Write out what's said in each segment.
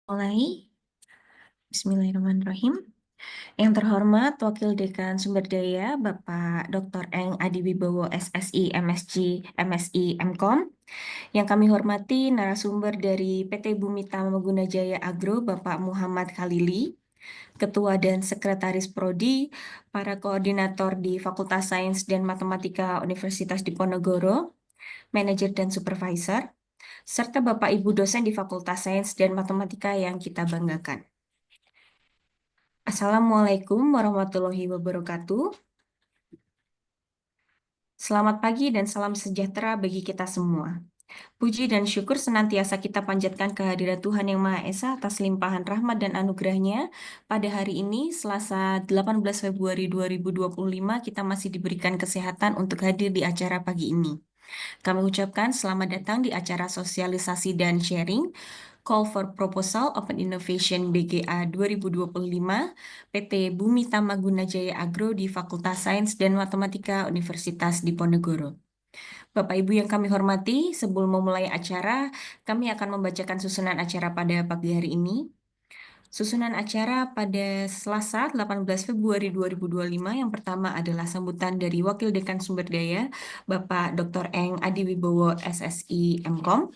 Mulai. Bismillahirrahmanirrahim. Yang terhormat Wakil Dekan Sumber Daya Bapak Dr. Eng Adi Wibowo SSI MSc MSI MKom. Yang kami hormati narasumber dari PT Bumi Tama Gunajaya Agro Bapak Muhammad Khalili, Ketua dan Sekretaris Prodi, para koordinator di Fakultas Sains dan Matematika Universitas Diponegoro, manajer dan supervisor, serta Bapak Ibu dosen di Fakultas Sains dan Matematika yang kita banggakan. Assalamualaikum warahmatullahi wabarakatuh. Selamat pagi dan salam sejahtera bagi kita semua. Puji dan syukur senantiasa kita panjatkan kehadirat Tuhan Yang Maha Esa atas limpahan rahmat dan anugerahnya. Pada hari ini, Selasa 18 Februari 2025, kita masih diberikan kesehatan untuk hadir di acara pagi ini. Kami ucapkan selamat datang di acara sosialisasi dan sharing Call for Proposal Open Innovation BGA 2025 PT Bumi Tama Gunajaya Agro di Fakultas Sains dan Matematika Universitas Diponegoro. Bapak Ibu yang kami hormati, sebelum memulai acara, kami akan membacakan susunan acara pada pagi hari ini. Susunan acara pada Selasa 18 Februari 2025 yang pertama adalah sambutan dari Wakil Dekan Sumber Daya, Bapak Dr. Eng Adi Wibowo SSI MKom.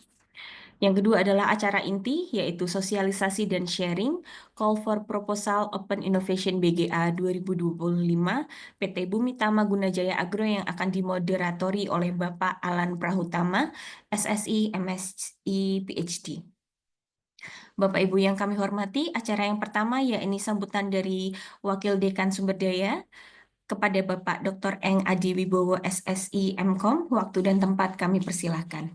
Yang kedua adalah acara inti, yaitu sosialisasi dan sharing Call for Proposal Open Innovation BGA 2025 PT Bumi Tama Gunajaya Agro yang akan dimoderatori oleh Bapak Alan Prahutama, SSI MSI PhD. Bapak Ibu yang kami hormati, acara yang pertama yakni sambutan dari Wakil Dekan Sumber Daya kepada Bapak Dr. Eng Adi Wibowo SSI MKom. Waktu dan tempat kami persilahkan.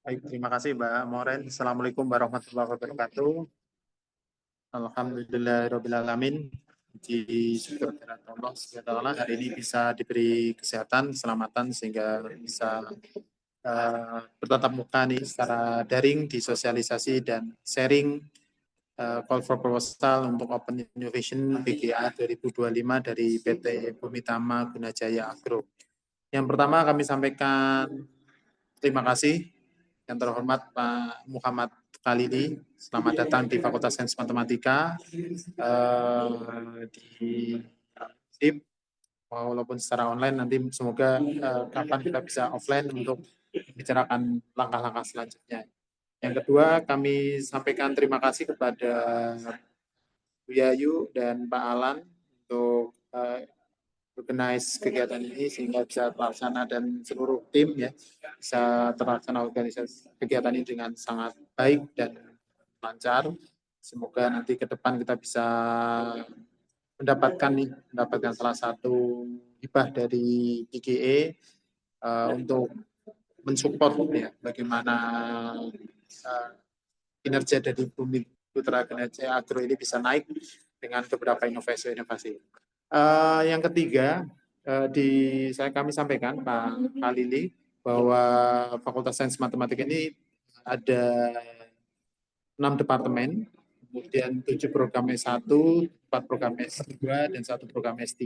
Baik, terima kasih Mbak Moren. Assalamualaikum warahmatullahi wabarakatuh. Alhamdulillahirrahmanirrahim. Puji syukur kehadirat Allah SWT hari ini bisa diberi kesehatan, keselamatan sehingga bisa bertatap muka nih secara daring di sosialisasi dan sharing call for proposal untuk Open Innovation BGA 2025 dari PT Bumi Tama Gunajaya Agro. Yang pertama kami sampaikan terima kasih yang terhormat Pak Muhammad Khalili. Selamat datang di Fakultas Sains Matematika di SIP, walaupun secara online nanti semoga kapan kita bisa offline untuk membicarakan langkah-langkah selanjutnya. Yang kedua, kami sampaikan terima kasih kepada Bu Yayu dan Pak Alan untuk organize kegiatan ini sehingga bisa terlaksana dan seluruh tim ya bisa terlaksana organisasi kegiatan ini dengan sangat baik dan lancar. Semoga nanti ke depan kita bisa mendapatkan salah satu hibah dari IGE untuk mensupport ya bagaimana kinerja dari Bumi Putra Gunajaya Agro ini bisa naik dengan beberapa inovasi-inovasi. Yang ketiga, kami sampaikan Pak Khalili bahwa Fakultas Sains Matematika ini ada 6 departemen, kemudian 7 program S1, 4 program S2, dan 1 program S3.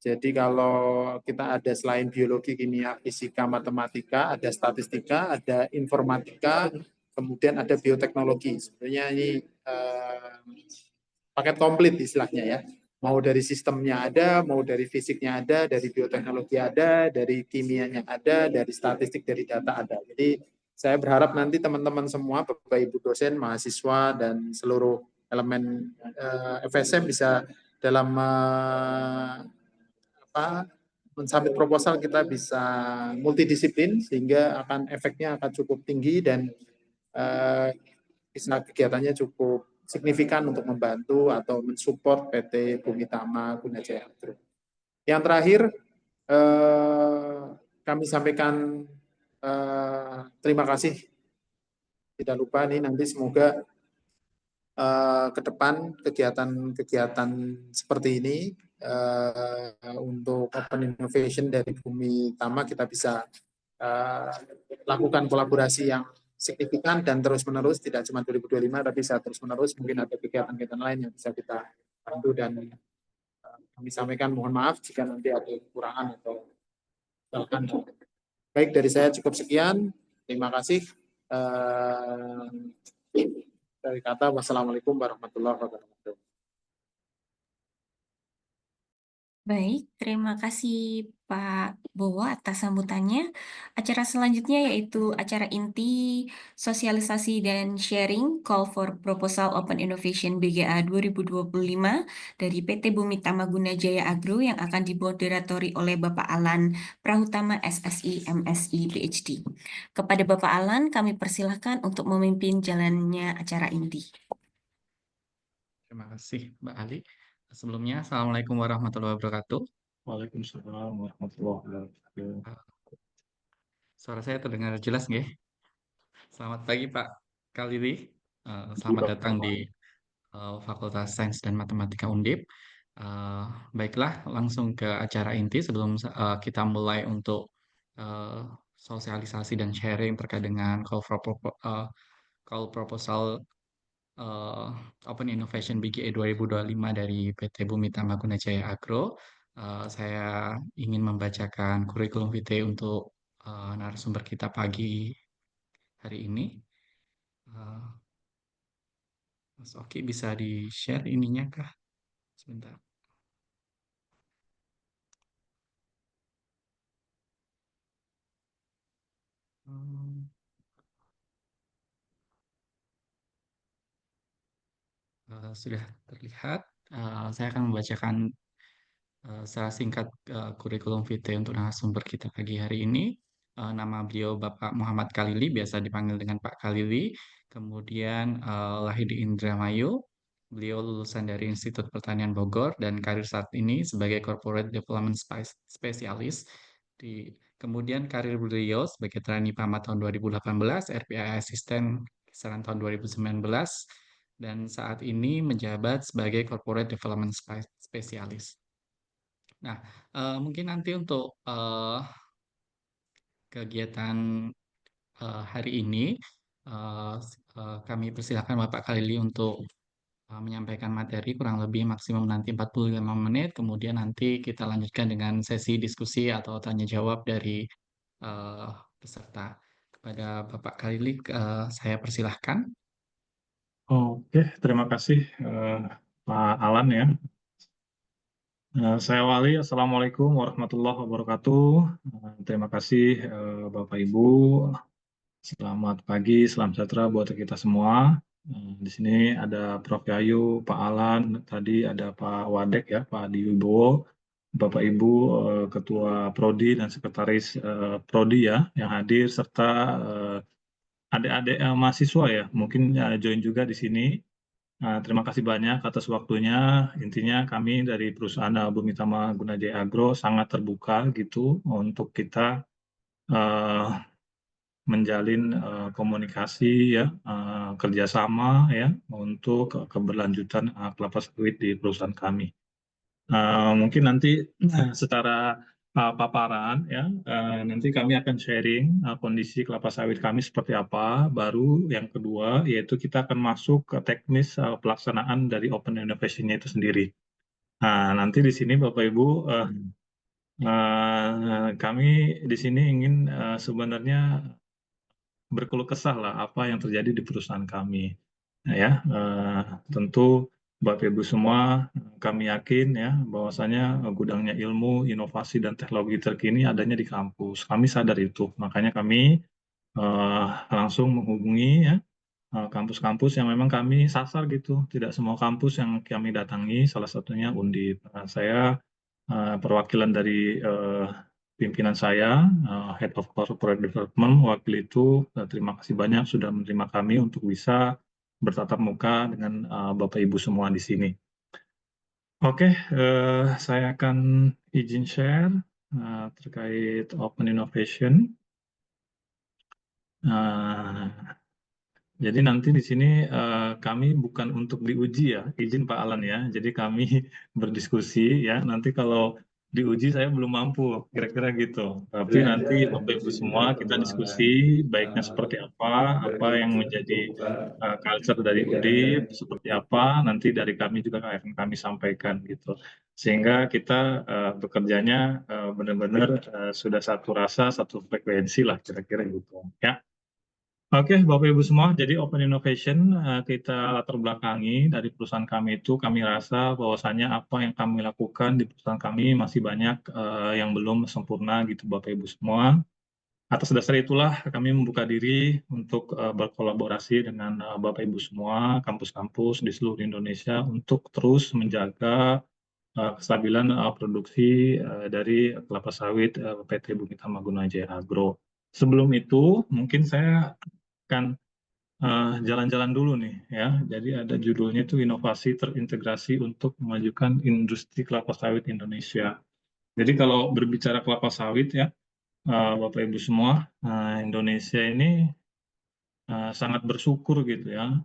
Jadi kalau kita ada selain biologi, kimia, fisika, matematika, ada statistika, ada informatika, kemudian ada bioteknologi. Sebenarnya ini paket komplit istilahnya ya. Mau dari sistemnya ada, mau dari fisiknya ada, dari bioteknologi ada, dari kimianya ada, dari statistik, dari data ada. Jadi saya berharap nanti teman-teman semua, Bapak Ibu dosen, mahasiswa, dan seluruh elemen FSM bisa dalam mensubmit proposal kita bisa multidisiplin sehingga akan efeknya akan cukup tinggi dan bisa kegiatannya cukup signifikan untuk membantu atau mensupport PT Bumi Tama Gunajaya Agro. Yang terakhir, kami sampaikan terima kasih. Tidak lupa nih nanti semoga ke depan kegiatan-kegiatan seperti ini untuk Open Innovation dari Bumi Tama kita bisa lakukan kolaborasi yang signifikan dan terus-menerus, tidak cuma 2025 tapi bisa terus-menerus, mungkin ada kegiatan-kegiatan lain yang bisa kita bantu dan kami sampaikan mohon maaf jika nanti ada kekurangan atau bahkan. Baik, dari saya cukup sekian, terima kasih. Dari kata wassalamualaikum warahmatullahi wabarakatuh. Baik, terima kasih Pak Bowo atas sambutannya. Acara selanjutnya yaitu acara inti sosialisasi dan sharing Call for Proposal Open Innovation BGA 2025 dari PT Bumi Tamaguna Jaya Agro yang akan dimoderatori oleh Bapak Alan Prahutama SSI MSI PhD. Kepada Bapak Alan, kami persilahkan untuk memimpin jalannya acara inti. Terima kasih, Mbak Ali. Sebelumnya, Assalamualaikum warahmatullahi wabarakatuh. Waalaikumsalam warahmatullahi wabarakatuh. Suara saya terdengar jelas, nggih? Selamat pagi, Pak Kalili. Selamat datang di Fakultas Sains dan Matematika Undip. Baiklah, langsung ke acara inti sebelum kita mulai untuk eh, sosialisasi dan sharing terkait dengan call proposal eh, Open Innovation BGA 2025 dari PT Bumi Tamaguna Jaya Agro. Saya ingin membacakan kurikulum vitae untuk narasumber kita pagi hari ini. Eh, Mas Oki bisa di-share ininya kah? Sebentar. Hmm, sudah terlihat. Saya akan membacakan secara singkat kurikulum vitae untuk narasumber kita pagi hari ini. Nama beliau Bapak Muhammad Khalili, biasa dipanggil dengan Pak Khalili. Kemudian lahir di Indramayu. Beliau lulusan dari Institut Pertanian Bogor dan karir saat ini sebagai Corporate Development Specialist. Kemudian karir beliau sebagai trainee PAMA tahun 2018, RPI Assistant kisaran tahun 2019, dan saat ini menjabat sebagai Corporate Development Specialist. Nah, mungkin nanti untuk kegiatan hari ini, kami persilahkan Bapak Khalili untuk menyampaikan materi kurang lebih maksimum nanti 45 menit, kemudian nanti kita lanjutkan dengan sesi diskusi atau tanya jawab dari peserta. Kepada Bapak Khalili, saya persilahkan. Oke, terima kasih Pak Alan ya. Saya Wali, Assalamualaikum warahmatullahi wabarakatuh. Terima kasih Bapak Ibu. Selamat pagi, salam sejahtera buat kita semua. Di sini ada Prof. Yayu, Pak Alan, tadi ada Pak Wadek ya, Pak Adi Wibowo, Bapak Ibu Ketua Prodi dan Sekretaris Prodi ya yang hadir serta adik-adik mahasiswa ya, mungkin join juga di sini. Terima kasih banyak atas waktunya. Intinya kami dari perusahaan Bumi Tamaguna Jaya Agro sangat terbuka gitu untuk kita uh, menjalin komunikasi ya, kerjasama ya untuk keberlanjutan kelapa sawit di perusahaan kami. Mungkin nanti secara paparan ya, nanti kami akan sharing kondisi kelapa sawit kami seperti apa. Baru yang kedua yaitu kita akan masuk ke teknis pelaksanaan dari Open Innovation-nya itu sendiri. Nah, nanti di sini Bapak Ibu kami di sini ingin sebenarnya berkeluh kesah lah apa yang terjadi di perusahaan kami. Nah, ya, tentu Bapak Ibu semua, kami yakin ya bahwasanya gudangnya ilmu, inovasi dan teknologi terkini adanya di kampus. Kami sadar itu, makanya kami eh, langsung menghubungi ya kampus-kampus yang memang kami sasar gitu. Tidak semua kampus yang kami datangi, salah satunya Undip. Saya perwakilan dari pimpinan saya, Head of Corporate Development, wakil itu terima kasih banyak sudah menerima kami untuk bisa bertatap muka dengan Bapak Ibu semua di sini. Oke, saya akan izin share terkait Open Innovation. Jadi nanti di sini kami bukan untuk diuji ya, izin Pak Alan ya. Jadi kami berdiskusi ya. Nanti kalau diuji saya belum mampu, kira-kira gitu. Tapi nanti Bapak Ibu semua kita diskusi baiknya seperti apa yang menjadi culture dari UDIP, seperti apa, nanti dari kami juga akan kami sampaikan gitu. Sehingga kita bekerjanya benar-benar sudah satu rasa, satu frekuensi lah kira-kira gitu. Ya. Oke, Bapak Ibu semua, jadi Open Innovation kita latar belakangi dari perusahaan kami itu, kami rasa bahwasannya apa yang kami lakukan di perusahaan kami masih banyak yang belum sempurna gitu Bapak Ibu semua. Atas dasar itulah kami membuka diri untuk berkolaborasi dengan Bapak Ibu semua, kampus-kampus di seluruh Indonesia untuk terus menjaga kestabilan produksi dari kelapa sawit PT Bumi Tamaguna Jaya Agro. Sebelum itu, mungkin saya akan jalan-jalan dulu nih ya. Jadi ada judulnya itu inovasi terintegrasi untuk memajukan industri kelapa sawit Indonesia. Jadi kalau berbicara kelapa sawit ya, Bapak Ibu semua, Indonesia ini sangat bersyukur gitu ya.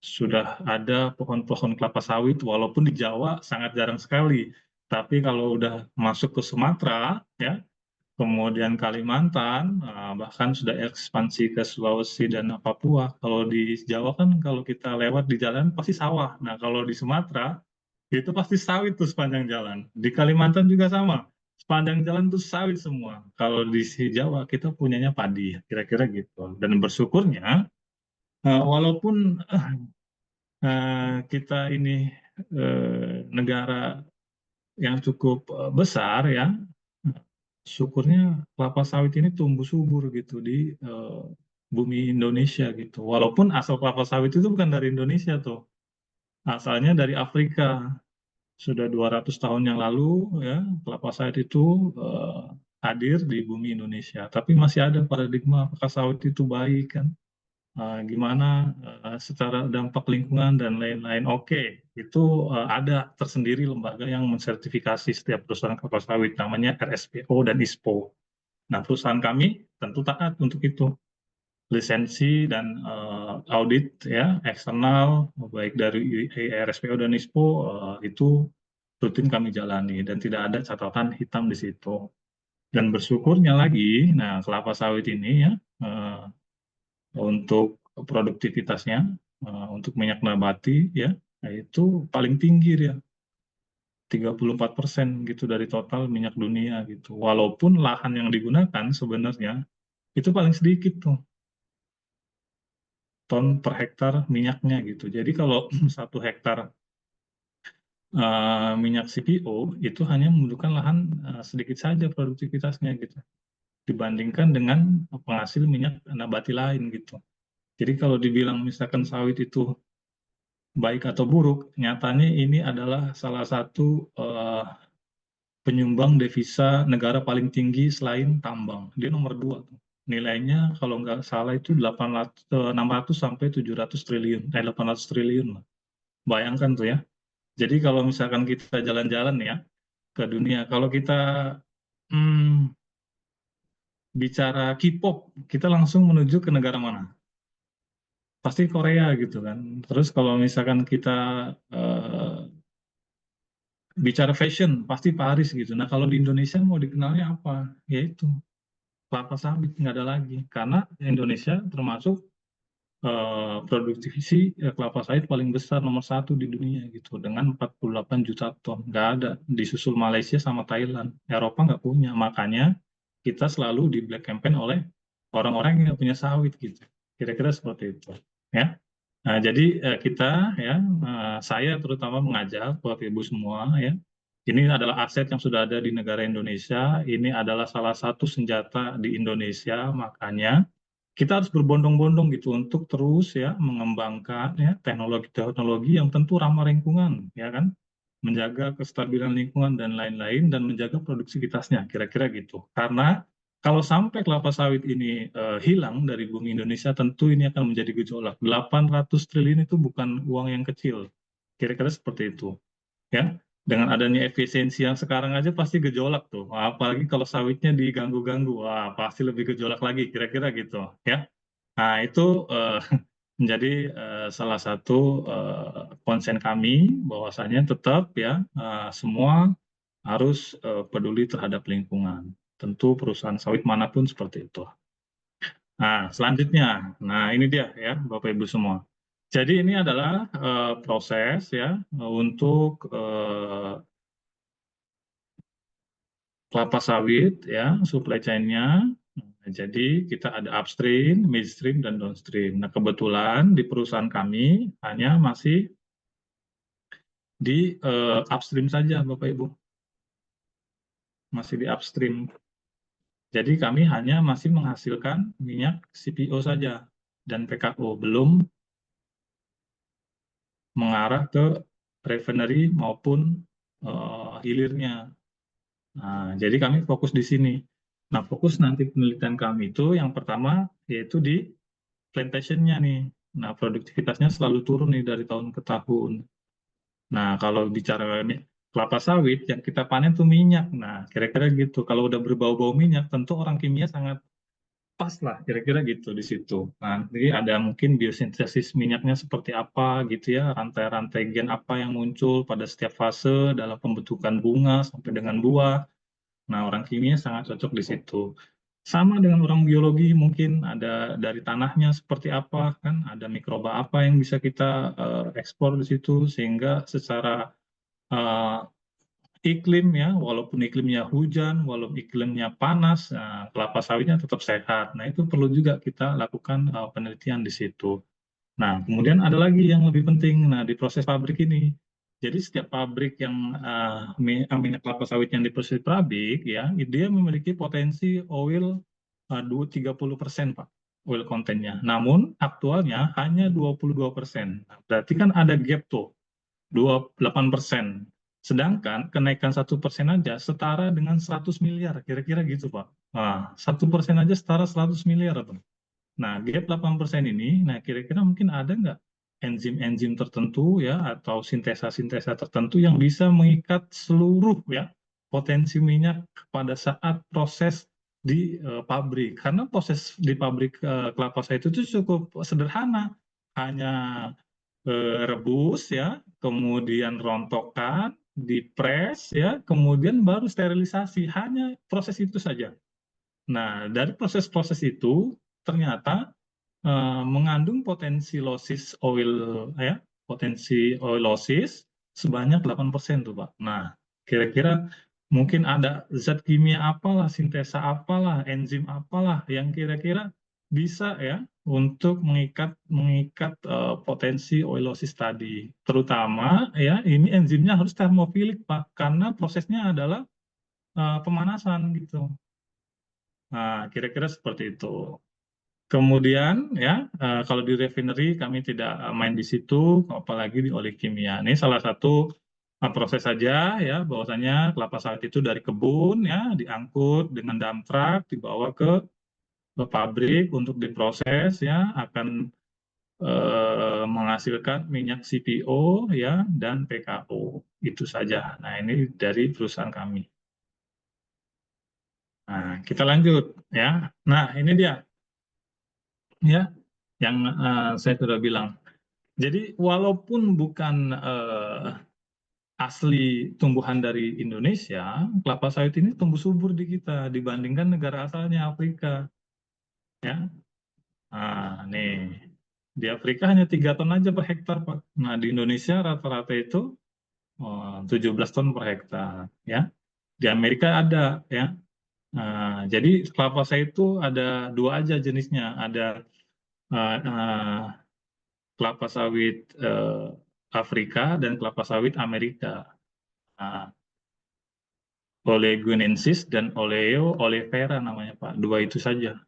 Sudah ada pohon-pohon kelapa sawit, walaupun di Jawa sangat jarang sekali. Tapi kalau udah masuk ke Sumatera ya, kemudian Kalimantan, bahkan sudah ekspansi ke Sulawesi dan Papua. Kalau di Jawa kan kalau kita lewat di jalan pasti sawah. Nah kalau di Sumatera itu pasti sawit tuh sepanjang jalan. Di Kalimantan juga sama. Sepanjang jalan tuh sawit semua. Kalau di Jawa kita punyanya padi, kira-kira gitu. Dan bersyukurnya, walaupun kita ini negara yang cukup besar ya, syukurnya kelapa sawit ini tumbuh subur gitu di bumi Indonesia gitu. Walaupun asal kelapa sawit itu bukan dari Indonesia tuh, asalnya dari Afrika. Sudah 200 tahun yang lalu ya kelapa sawit itu hadir di bumi Indonesia. Tapi masih ada paradigma apakah sawit itu baik kan? Gimana secara dampak lingkungan dan lain-lain. Oke, itu ada tersendiri lembaga yang mensertifikasi setiap perusahaan kelapa sawit, namanya RSPO dan ISPO. Nah, perusahaan kami tentu taat untuk itu. Lisensi dan audit ya eksternal, baik dari RSPO dan ISPO, itu rutin kami jalani dan tidak ada catatan hitam di situ. Dan bersyukurnya lagi, nah kelapa sawit ini ya, untuk produktivitasnya, untuk minyak nabati ya, itu paling tinggi ya, 34% gitu dari total minyak dunia gitu. Walaupun lahan yang digunakan sebenarnya itu paling sedikit tuh ton per hektar minyaknya gitu. Jadi kalau 1 hektar minyak CPO itu hanya membutuhkan lahan sedikit saja produktivitasnya gitu, dibandingkan dengan penghasil minyak nabati lain gitu. Jadi kalau dibilang misalkan sawit itu baik atau buruk, nyatanya ini adalah salah satu penyumbang devisa negara paling tinggi selain tambang. Dia nomor 2 tuh. Nilainya kalau nggak salah itu 600 sampai 700 triliun, 800 triliun lah. Bayangkan tuh ya. Jadi kalau misalkan kita jalan-jalan ya ke dunia, kalau kita bicara K-pop, kita langsung menuju ke negara mana? Pasti Korea gitu kan. Terus kalau misalkan kita bicara fashion, pasti Paris gitu. Nah kalau di Indonesia mau dikenalnya apa? Yaitu kelapa sawit, nggak ada lagi. Karena Indonesia termasuk produksi kelapa sawit paling besar nomor 1 di dunia gitu dengan 48 juta ton. Nggak ada, disusul Malaysia sama Thailand. Eropa nggak punya, makanya kita selalu di black campaign oleh orang-orang yang nggak punya sawit gitu. Kira-kira seperti itu ya. Nah, jadi kita ya, saya terutama mengajak buat ibu semua ya. Ini adalah aset yang sudah ada di negara Indonesia. Ini adalah salah satu senjata di Indonesia, makanya kita harus berbondong-bondong gitu untuk terus ya mengembangkan ya teknologi-teknologi yang tentu ramah lingkungan ya kan, menjaga kestabilan lingkungan dan lain-lain dan menjaga produktivitasnya kira-kira gitu. Karena kalau sampai kelapa sawit ini hilang dari bumi Indonesia, tentu ini akan menjadi gejolak. 800 triliun itu bukan uang yang kecil. Kira-kira seperti itu ya. Dengan adanya efisiensi yang sekarang aja pasti gejolak tuh. Apalagi kalau sawitnya diganggu-ganggu, wah pasti lebih gejolak lagi kira-kira gitu ya. Nah, itu menjadi salah satu konsen kami bahwasanya tetap ya semua harus peduli terhadap lingkungan. Tentu perusahaan sawit manapun seperti itu. Nah, selanjutnya, nah ini dia ya Bapak Ibu semua. Jadi ini adalah proses ya untuk kelapa sawit ya supply chain-nya. Nah, jadi kita ada upstream, midstream, dan downstream. Nah, kebetulan di perusahaan kami hanya masih di upstream saja, Bapak Ibu. Masih di upstream. Jadi kami hanya masih menghasilkan minyak CPO saja dan PKO, belum mengarah ke refinery maupun hilirnya. Nah, jadi kami fokus di sini. Nah, fokus nanti penelitian kami itu yang pertama yaitu di plantation-nya nih. Nah, produktivitasnya selalu turun nih dari tahun ke tahun. Nah, kalau bicara kelapa sawit, yang kita panen tuh minyak. Nah, kira-kira gitu. Kalau udah berbau-bau minyak, tentu orang kimia sangat pas lah, kira-kira gitu di situ. Nah, jadi ada mungkin biosintesis minyaknya seperti apa gitu ya, rantai-rantai gen apa yang muncul pada setiap fase dalam pembentukan bunga sampai dengan buah. Nah, orang kimia sangat cocok di situ. Sama dengan orang biologi, mungkin ada dari tanahnya seperti apa, kan ada mikroba apa yang bisa kita ekspor di situ, sehingga secara eh, iklim ya, walaupun iklimnya hujan, walaupun iklimnya panas, nah, kelapa sawitnya tetap sehat. Nah, itu perlu juga kita lakukan penelitian di situ. Nah, kemudian ada lagi yang lebih penting, nah di proses pabrik ini. Jadi setiap pabrik yang minyak kelapa sawit yang diproses di pabrik, ya, dia memiliki potensi oil 30%, Pak, oil kontennya. Namun aktualnya hanya 22%. Nah, berarti kan ada gap tuh, 28%. Sedangkan kenaikan 1% aja setara dengan 100 miliar, kira-kira gitu, Pak. Nah, 1% aja setara 100 miliar, Pak. Nah, gap 8% ini, nah kira-kira mungkin ada nggak enzim-enzim tertentu ya atau sintesa-sintesa tertentu yang bisa mengikat seluruh ya potensi minyak pada saat proses di pabrik. Karena proses di pabrik kelapa sawit itu cukup sederhana, hanya rebus ya, kemudian rontokan, dipres ya, kemudian baru sterilisasi. Hanya proses itu saja. Nah, dari proses-proses itu ternyata mengandung potensi losis oil ya, potensi oilosis sebanyak 8% tuh, Pak. Nah, kira-kira mungkin ada zat kimia apalah, sintesa apalah, enzim apalah yang kira-kira bisa ya untuk mengikat potensi oilosis tadi. Terutama ya ini enzimnya harus termofilik, Pak, karena prosesnya adalah pemanasan gitu. Nah, kira-kira seperti itu. Kemudian ya kalau di refinery kami tidak main di situ, apalagi di oli kimia. Ini salah satu proses saja ya, bahwasanya kelapa sawit itu dari kebun ya diangkut dengan dump truck dibawa ke pabrik untuk diproses ya, akan menghasilkan minyak CPO ya dan PKO, itu saja. Nah, ini dari perusahaan kami. Nah, kita lanjut ya. Nah, ini dia ya yang saya sudah bilang. Jadi walaupun bukan asli tumbuhan dari Indonesia, kelapa sawit ini tumbuh subur di kita dibandingkan negara asalnya Afrika. Ya, nah nih di Afrika hanya 3 ton aja per hektar, Pak. Nah di Indonesia rata-rata itu 17 ton per hektar. Ya, di Amerika ada ya. Nah, jadi kelapa sawit itu ada dua aja jenisnya, ada eh, eh, kelapa sawit Afrika dan kelapa sawit Amerika. Nah, Oleaginensis dan Oleo oleifera namanya, Pak. Dua itu saja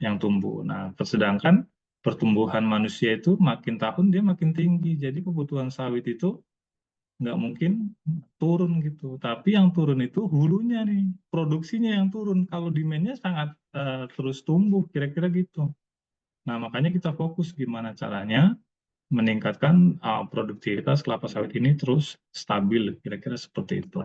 yang tumbuh. Nah, sedangkan pertumbuhan manusia itu makin tahun dia makin tinggi. Jadi kebutuhan sawit itu nggak mungkin turun gitu. Tapi yang turun itu hulunya nih, produksinya yang turun. Kalau demand-nya sangat terus tumbuh, kira-kira gitu. Nah, makanya kita fokus gimana caranya meningkatkan produktivitas kelapa sawit ini terus stabil, kira-kira seperti itu.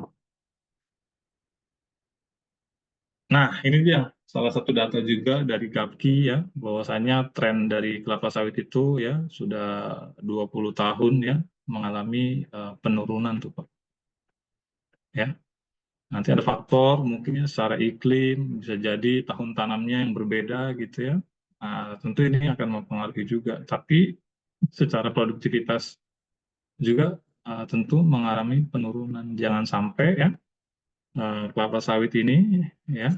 Nah, ini dia salah satu data juga dari GAPKI ya, bahwasanya tren dari kelapa sawit itu ya sudah 20 tahun ya mengalami penurunan tuh, Pak. Ya. Nanti ada faktor mungkin ya secara iklim, bisa jadi tahun tanamnya yang berbeda gitu ya. Nah, tentu ini akan mempengaruhi juga, tapi secara produktivitas juga tentu mengalami penurunan. Jangan sampai ya kelapa sawit ini ya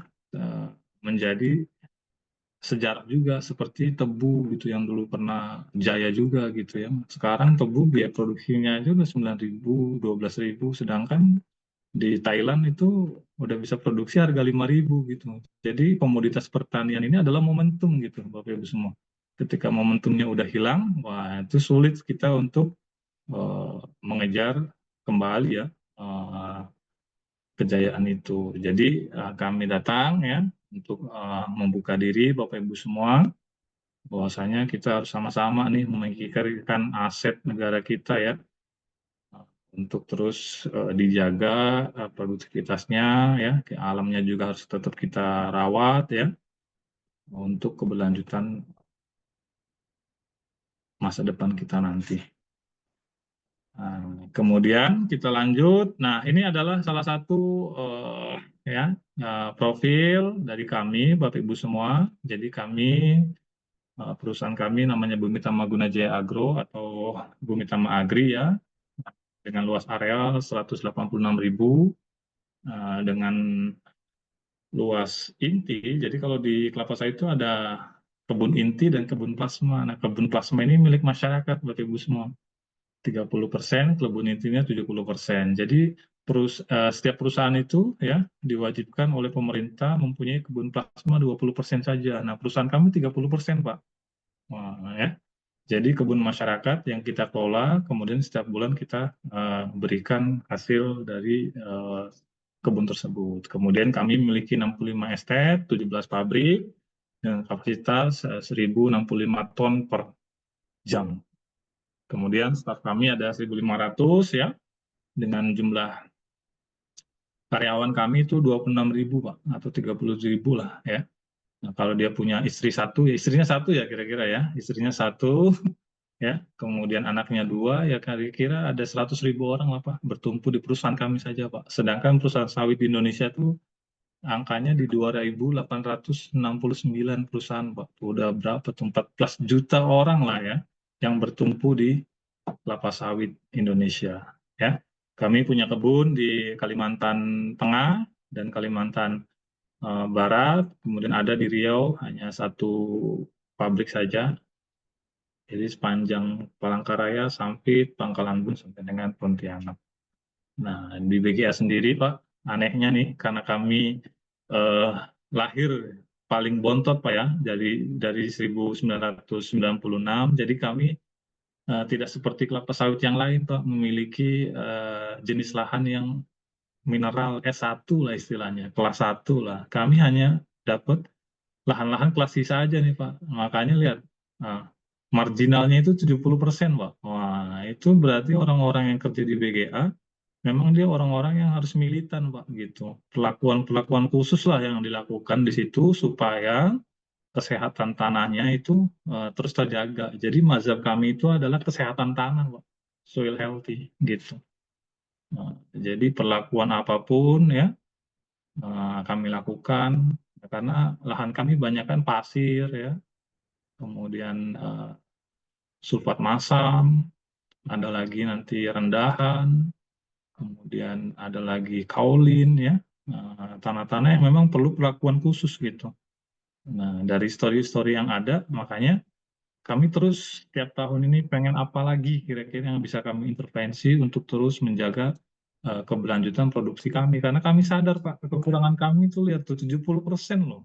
menjadi sejarah juga seperti tebu gitu yang dulu pernah jaya juga gitu ya. Sekarang tebu biaya produksinya aja udah 9.000, 12.000, sedangkan di Thailand itu udah bisa produksi harga 5.000 gitu. Jadi komoditas pertanian ini adalah momentum gitu Bapak Ibu semua. Ketika momentumnya udah hilang, wah itu sulit kita untuk mengejar kembali ya eh, kejayaan itu. Jadi kami datang ya untuk membuka diri Bapak Ibu semua bahwasanya kita harus sama-sama nih memikirkan aset negara kita ya untuk terus dijaga produktivitasnya ya, alamnya juga harus tetap kita rawat ya untuk keberlanjutan masa depan kita nanti. Nah, kemudian kita lanjut. Nah, ini adalah salah satu profil dari kami, Bapak Ibu semua. Jadi kami perusahaan kami namanya Bumi Tama Guna Jaya Agro atau Bumi Tama Agri ya, dengan luas areal 186.000 dengan luas inti. Jadi kalau di kelapa sawit itu ada kebun inti dan kebun plasma. Nah, kebun plasma ini milik masyarakat, Bapak Ibu semua. 30%, kebun intinya 70%. Jadi setiap perusahaan itu ya diwajibkan oleh pemerintah mempunyai kebun plasma 20% saja. Nah, perusahaan kami 30%, Pak. Wah, ya. Jadi kebun masyarakat yang kita kelola, kemudian setiap bulan kita berikan hasil dari kebun tersebut. Kemudian kami memiliki 65 estet, 17 pabrik, dengan kapasitas 1.065 ton per jam. Kemudian staf kami ada 1.500 ya, dengan jumlah karyawan kami itu 26.000 Pak, atau 30.000 lah ya. Nah, kalau dia punya istri satu, ya istrinya satu ya kira-kira ya, istrinya satu ya, kemudian anaknya dua, ya kira-kira ada 100.000 orang lah Pak, bertumpu di perusahaan kami saja Pak. Sedangkan perusahaan sawit di Indonesia itu angkanya di 2.869 perusahaan Pak. Udah berapa tuh, 14 juta orang lah ya, yang bertumpu di kelapa sawit Indonesia ya. Kami punya kebun di Kalimantan Tengah dan Kalimantan Barat, kemudian ada di Riau hanya satu pabrik saja. Jadi sepanjang Palangkaraya, Sampit, Pangkalan Bun sampai dengan Pontianak. Nah, di BGA sendiri Pak, anehnya nih karena kami lahir paling bontot Pak ya, dari 1996, jadi kami tidak seperti kelapa sawit yang lain Pak, memiliki jenis lahan yang mineral S1 lah istilahnya, kelas 1 lah. Kami hanya dapat lahan-lahan kelas sisa aja nih Pak. Makanya lihat, marginalnya itu 70% Pak. Wah, itu berarti orang-orang yang kerja di BGA, memang dia orang-orang yang harus militan Pak, gitu. Perlakuan-perlakuan khusus lah yang dilakukan di situ supaya kesehatan tanahnya itu terus terjaga. Jadi mazhab kami itu adalah kesehatan tanah Pak. Soil healthy, gitu. Jadi perlakuan apapun ya kami lakukan, karena lahan kami banyak kan pasir ya, kemudian sulfat masam, ada lagi nanti rendahan, kemudian ada lagi kaolin ya, tanah-tanah yang memang perlu perlakuan khusus gitu. Nah, dari story-story yang ada, makanya kami terus tiap tahun ini pengen apa lagi kira-kira yang bisa kami intervensi untuk terus menjaga keberlanjutan produksi kami. Karena kami sadar Pak, kekurangan kami itu lihat tuh 70% loh.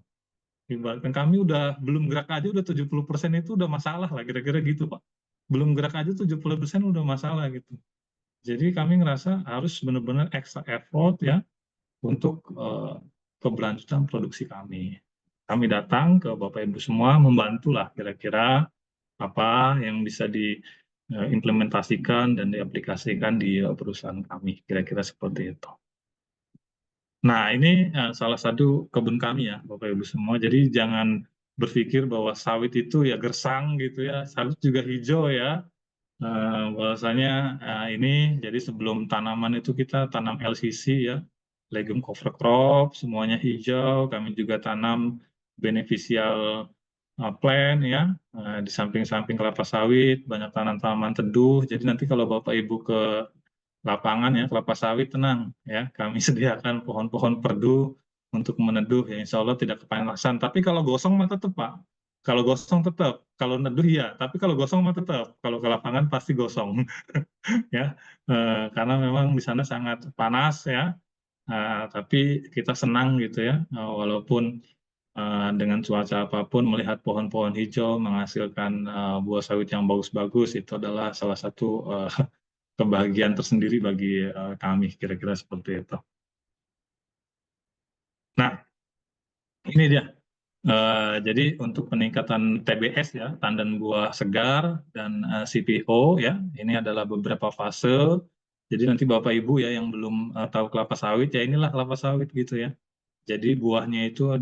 Ibaratkan kami udah belum gerak aja udah 70% itu udah masalah lah kira-kira gitu Pak. Belum gerak aja 70% udah masalah gitu. Jadi kami ngerasa harus benar-benar extra effort ya untuk keberlanjutan produksi kami. Kami datang ke Bapak Ibu semua membantulah kira-kira apa yang bisa diimplementasikan dan diaplikasikan di perusahaan kami. Kira-kira seperti itu. Nah, ini salah satu kebun kami ya, Bapak Ibu semua. Jadi jangan berpikir bahwa sawit itu ya gersang gitu ya. Sawit juga hijau ya. Bahwasanya ini jadi sebelum tanaman itu kita tanam LCC ya, legume cover crop, semuanya hijau. Kami juga tanam beneficial plant ya, di samping-samping kelapa sawit, banyak tanaman-tanaman teduh. Jadi nanti kalau Bapak Ibu ke lapangan ya kelapa sawit, tenang ya, kami sediakan pohon-pohon perdu untuk meneduh ya insya Allah tidak kepanasan. Tapi kalau gosong mah tetap Pak. Kalau gosong tetap, kalau neduh ya. Tapi kalau gosong mah tetap. Kalau ke lapangan pasti gosong ya. Karena memang di sana sangat panas ya. Tapi kita senang gitu ya. Walaupun dengan cuaca apapun melihat pohon-pohon hijau menghasilkan buah sawit yang bagus-bagus itu adalah salah satu kebahagiaan tersendiri bagi kami kira-kira seperti itu. Nah, ini dia. Jadi untuk peningkatan TBS ya, tandan buah segar dan CPO ya, ini adalah beberapa fase. Jadi nanti Bapak Ibu ya yang belum tahu kelapa sawit ya inilah kelapa sawit gitu ya. Jadi buahnya itu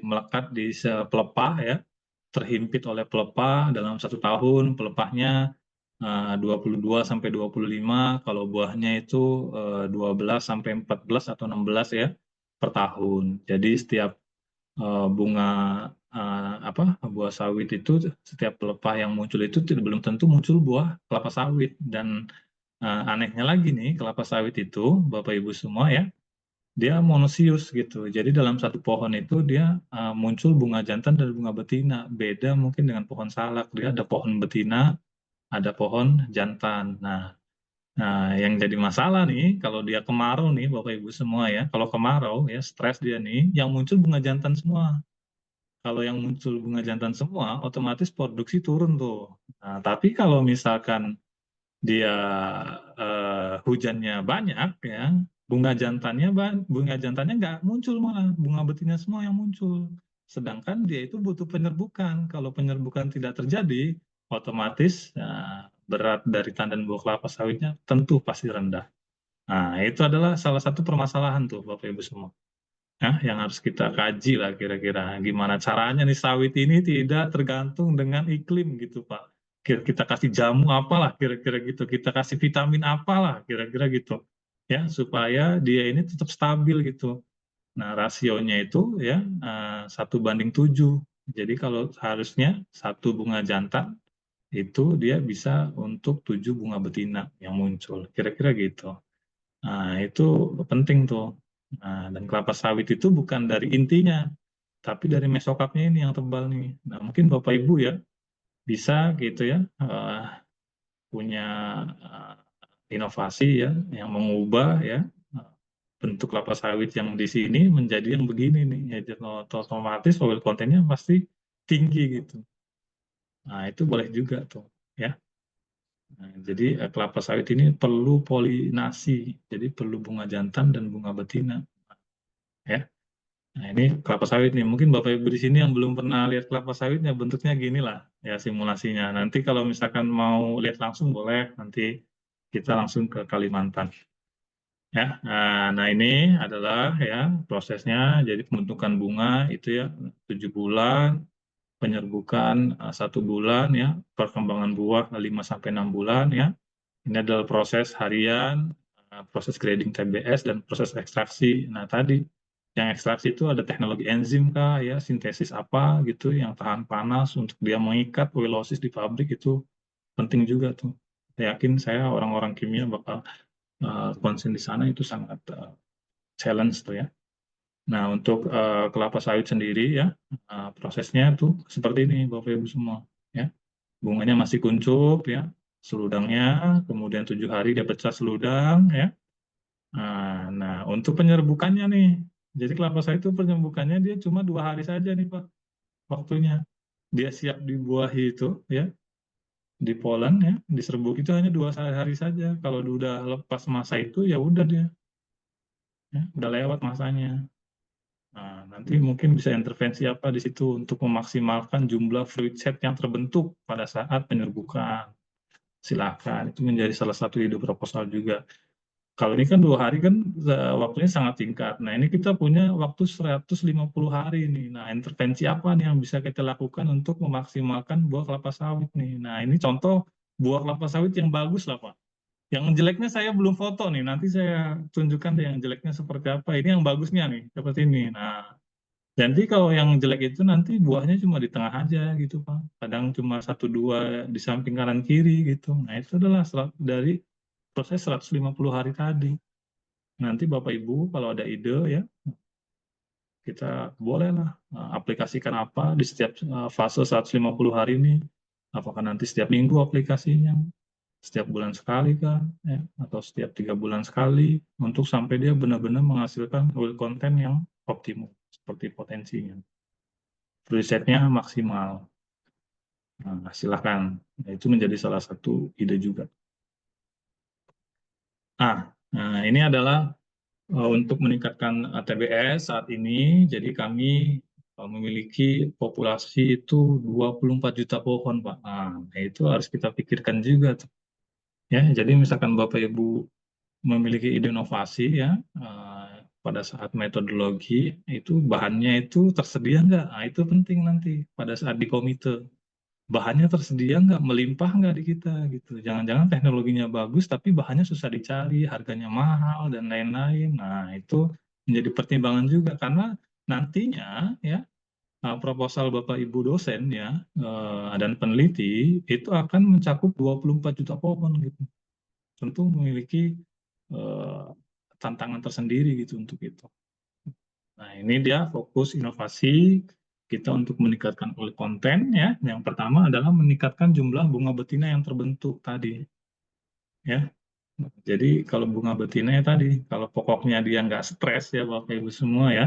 melekat di pelepah ya, terhimpit oleh pelepah dalam 1 tahun, pelepahnya 22 sampai 25, kalau buahnya itu 12 sampai 14 atau 16 ya per tahun. Jadi setiap bunga buah sawit itu setiap pelepah yang muncul itu belum tentu muncul buah kelapa sawit. Dan anehnya lagi nih kelapa sawit itu Bapak Ibu semua ya, dia monosius gitu. Jadi dalam satu pohon itu dia muncul bunga jantan dan bunga betina. Beda mungkin dengan pohon salak, dia ada pohon betina, ada pohon jantan. Nah, yang jadi masalah nih kalau dia kemarau nih Bapak Ibu semua ya, kalau kemarau ya stres dia nih, yang muncul bunga jantan semua. Kalau yang muncul bunga jantan semua, otomatis produksi turun tuh. Nah, tapi kalau misalkan dia hujannya banyak ya, bunga jantannya nggak muncul malah, bunga betina semua yang muncul. Sedangkan dia itu butuh penyerbukan. Kalau penyerbukan tidak terjadi, otomatis berat dari tandan buah kelapa sawitnya tentu pasti rendah. Nah, itu adalah salah satu permasalahan tuh Bapak Ibu semua. Ya, yang harus kita kaji lah kira-kira gimana caranya nih sawit ini tidak tergantung dengan iklim gitu Pak. Kita kasih jamu apalah kira-kira gitu, kita kasih vitamin apalah kira-kira gitu ya supaya dia ini tetap stabil gitu. Nah rasionya itu ya 1:7. Jadi kalau harusnya 1 bunga jantan itu dia bisa untuk 7 bunga betina yang muncul kira-kira gitu. Nah, itu penting tuh. Nah, dan kelapa sawit itu bukan dari intinya, tapi dari mesokaknya ini yang tebal nih. Nah, mungkin Bapak Ibu ya bisa gitu ya punya inovasi ya yang mengubah ya bentuk kelapa sawit yang di sini menjadi yang begini nih. Ya, jadi otomatis oil content-nya pasti tinggi gitu. Nah, itu boleh juga tuh ya. Nah, jadi kelapa sawit ini perlu polinasi, jadi perlu bunga jantan dan bunga betina ya. Nah, ini kelapa sawit nih. Mungkin Bapak Ibu di sini yang belum pernah lihat kelapa sawitnya bentuknya gini lah ya simulasinya. Nanti kalau misalkan mau lihat langsung boleh nanti kita langsung ke Kalimantan. Ya, nah ini adalah ya prosesnya. Jadi pembentukan bunga itu ya 7 bulan, penyerbukan 1 bulan ya, perkembangan buah 5 sampai 6 bulan ya. Ini adalah proses harian, proses grading TBS dan proses ekstraksi. Nah tadi yang ekstraksi itu ada teknologi enzim kah ya, sintesis apa gitu yang tahan panas untuk dia mengikat oilosis di pabrik itu penting juga tuh. Saya yakin saya orang-orang kimia bakal konsen di sana itu sangat challenge tuh ya. Nah untuk kelapa sawit sendiri ya prosesnya tuh seperti ini Bapak Ibu semua ya. Bunganya masih kuncup ya, seludangnya, kemudian 7 hari dia pecah seludang ya. Nah, untuk penyerbukannya nih, jadi kelapa sawit itu penyerbukannya dia cuma 2 hari saja nih Pak, waktunya. Dia siap dibuahi itu ya, di Poland ya, diserbuk itu hanya 2 hari saja. Kalau udah lepas masa itu ya udah dia, ya, udah lewat masanya. Nah, nanti mungkin bisa intervensi apa di situ untuk memaksimalkan jumlah fruit set yang terbentuk pada saat penyerbukan. Silakan, itu menjadi salah satu ide proposal juga. Kalau ini kan 2 hari kan waktunya sangat singkat. Nah ini kita punya waktu 150 hari nih. Nah intervensi apa nih yang bisa kita lakukan untuk memaksimalkan buah kelapa sawit nih. Nah ini contoh buah kelapa sawit yang bagus lah Pak. Yang jeleknya saya belum foto nih. Nanti saya tunjukkan deh yang jeleknya seperti apa. Ini yang bagusnya nih seperti ini. Nah jadi kalau yang jelek itu nanti buahnya cuma di tengah aja gitu Pak. Kadang cuma 1-2 di samping kanan kiri gitu. Nah itu adalah dari proses 150 hari tadi. Nanti Bapak Ibu kalau ada ide ya kita bolehlah aplikasikan apa di setiap fase 150 hari ini. Apakah nanti setiap minggu aplikasinya, setiap bulan sekali kah, ya, atau setiap 3 bulan sekali, untuk sampai dia benar-benar menghasilkan konten yang optimum seperti potensinya. Risetnya maksimal. Nah, silakan. Nah, itu menjadi salah satu ide juga. Nah, ini adalah untuk meningkatkan TBS saat ini. Jadi kami memiliki populasi itu 24 juta pohon, Pak. Nah, itu harus kita pikirkan juga tuh. Ya, jadi misalkan Bapak Ibu memiliki ide inovasi ya, pada saat metodologi itu bahannya itu tersedia nggak? Nah, itu penting nanti pada saat di komite. Bahannya tersedia nggak, melimpah nggak di kita gitu. Jangan-jangan teknologinya bagus tapi bahannya susah dicari, harganya mahal dan lain-lain. Nah, itu menjadi pertimbangan juga karena nantinya ya proposal Bapak Ibu dosen ya dan peneliti itu akan mencakup 24 juta pohon gitu. Tentu memiliki tantangan tersendiri gitu untuk itu. Nah, ini dia fokus inovasi kita untuk meningkatkan konten ya. Yang pertama adalah meningkatkan jumlah bunga betina yang terbentuk tadi. Ya. Jadi kalau bunga betina ya tadi, kalau pokoknya dia nggak stres ya Bapak Ibu semua ya.